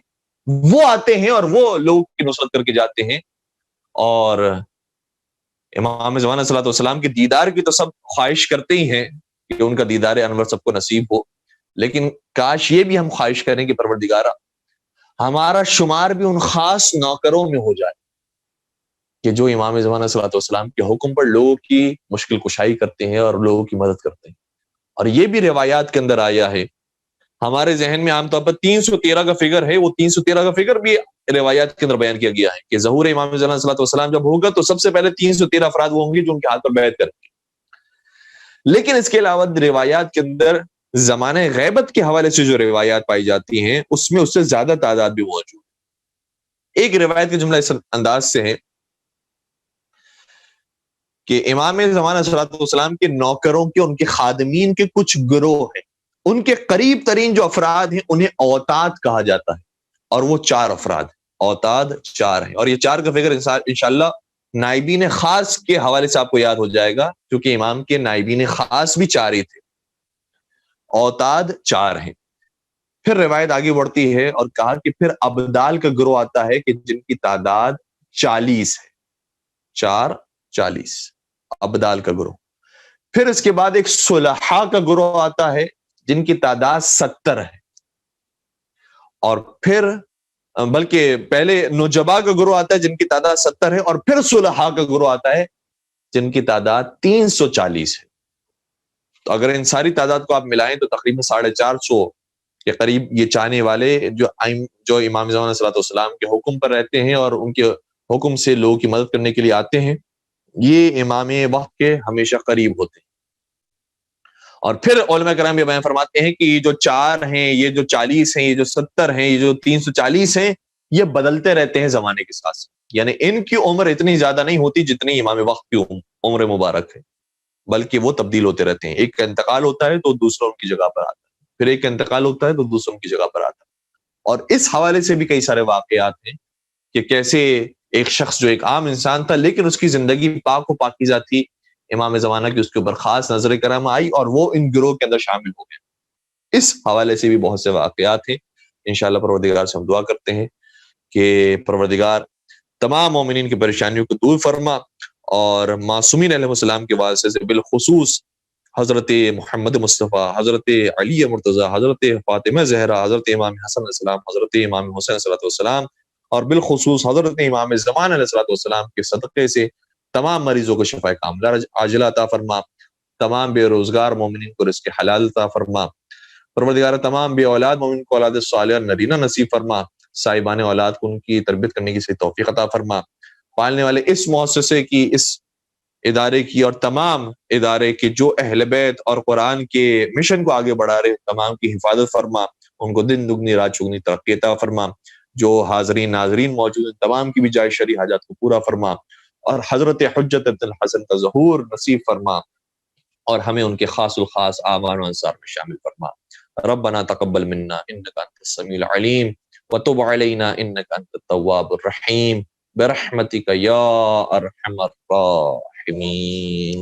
وہ آتے ہیں اور وہ لوگ کی نصرت کر کے جاتے ہیں. اور امام زمانہ علیہ الصلوۃ والسلام کے دیدار کی تو سب خواہش کرتے ہی ہیں کہ ان کا دیدار انور سب کو نصیب ہو، لیکن کاش یہ بھی ہم خواہش کریں کہ پروردگارہ ہمارا شمار بھی ان خاص نوکروں میں ہو جائے کہ جو امام زمانہ صلی اللہ علیہ وسلم کے حکم پر لوگوں کی مشکل کشائی کرتے ہیں اور لوگوں کی مدد کرتے ہیں. اور یہ بھی روایات کے اندر آیا ہے. ہمارے ذہن میں عام طور پر 313 کا فگر ہے، وہ 313 کا فگر بھی روایات کے اندر بیان کیا گیا ہے کہ ظہور امام زمانہ صلی اللہ علیہ وسلم جب ہوگا تو سب سے پہلے 313 افراد وہ ہوں گے جو ان کے ہاتھ پر بیعت کریں گے. لیکن اس کے علاوہ روایات کے اندر زمانہ غیبت کے حوالے سے جو روایات پائی جاتی ہیں اس میں اس سے زیادہ تعداد بھی موجود ہے. ایک روایت کا جملہ اس انداز سے ہے کہ امام زمانہ صلی اللہ علیہ وسلم کے نوکروں کے، ان کے خادمین کے کچھ گروہ ہیں، ان کے قریب ترین جو افراد ہیں انہیں اوتاد کہا جاتا ہے، اور وہ 4 افراد ہیں. اوتاد 4 ہیں، اور یہ 4 کا فگر انشاءاللہ نائبین خاص کے حوالے سے آپ کو یاد ہو جائے گا، کیونکہ امام کے نائبین خاص بھی 4 ہی تھے. اوتاد 4 ہیں. پھر روایت آگے بڑھتی ہے اور کہا کہ پھر ابدال کا گروہ آتا ہے کہ جن کی تعداد 40 ہے. 4 40 ابدال کا گروہ. پھر اس کے بعد ایک صلحاء کا گروہ آتا ہے جن کی تعداد 70 ہے. اور پھر بلکہ پہلے نجبا کا گروہ آتا ہے جن کی تعداد 70 ہے، اور پھر صلحاء کا گروہ آتا ہے جن کی تعداد 340 ہے. تو اگر ان ساری تعداد کو آپ ملائیں تو تقریباً 450 کے قریب یہ چاہنے والے جو امام زمانہ صلی اللہ علیہ وسلم کے حکم پر رہتے ہیں اور ان کے حکم سے لوگوں کی مدد کرنے کے لیے آتے ہیں، یہ امام وقت کے ہمیشہ قریب ہوتے ہیں. اور پھر علماء کرام یہ بیان فرماتے ہیں کہ یہ جو 4 ہیں، یہ جو 40 ہیں، یہ جو 70 ہیں، یہ جو 340 ہیں، یہ بدلتے رہتے ہیں زمانے کے ساتھ. یعنی ان کی عمر اتنی زیادہ نہیں ہوتی جتنی امام وقت کی عمر مبارک ہے، بلکہ وہ تبدیل ہوتے رہتے ہیں. ایک کا انتقال ہوتا ہے تو دوسرا ان کی جگہ پر آتا ہے، پھر ایک کا انتقال ہوتا ہے تو دوسرا ان کی جگہ پر آتا ہے. اور اس حوالے سے بھی کئی سارے واقعات ہیں کہ کیسے ایک شخص جو ایک عام انسان تھا لیکن اس کی زندگی پاک و پاکیزہ تھی، امام زمانہ کی اس کے اوپر خاص نظر کرم آئی اور وہ ان گروہ کے اندر شامل ہو گئے. اس حوالے سے بھی بہت سے واقعات ہیں. انشاءاللہ پروردگار سے ہم دعا کرتے ہیں کہ پروردگار تمام مومنین کی پریشانیوں کو دور فرما، اور معصومین علیہ السلام کے واسطے سے بالخصوص حضرت محمد مصطفیٰ، حضرت علی مرتضیٰ، حضرت فاطمہ زہرا، حضرت امام حسن علیہ السلام، حضرت امام حسین صلی اللہ علیہ وسلم، اور بالخصوص حضرت امام زمانہ علیہ السلام کے صدقے سے تمام مریضوں کو شفا کاملہ عاجلہ عطا فرما، تمام بے روزگار مومنین کو رزق حلال عطا فرما. پروردگار تمام بے اولاد مومن کو اولاد صالحہ نرینہ نصیب فرما، صاحبان اولاد کو ان کی تربیت کرنے کی صحیح توفیق عطا فرما. پالنے والے اس مؤسسے کی، اس ادارے کی اور تمام ادارے کے جو اہل بیت اور قرآن کے مشن کو آگے بڑھا رہے تمام کی حفاظت فرما، ان کو دن دگنی رات چگنی ترقی عطا فرما. جو حاضرین ناظرین موجود ہیں تمام کی بھی جائز شرعی حاجات کو پورا فرما، اور حضرت حجت ابن الحسن کا ظہور نصیب فرما، اور ہمیں ان کے خاص الخاص اعوان و انصار میں شامل فرما. ربنا تقبل منا انك انت السميع العليم وتب علينا انك انت التواب الرحيم برحمتك يا ارحم الراحمين.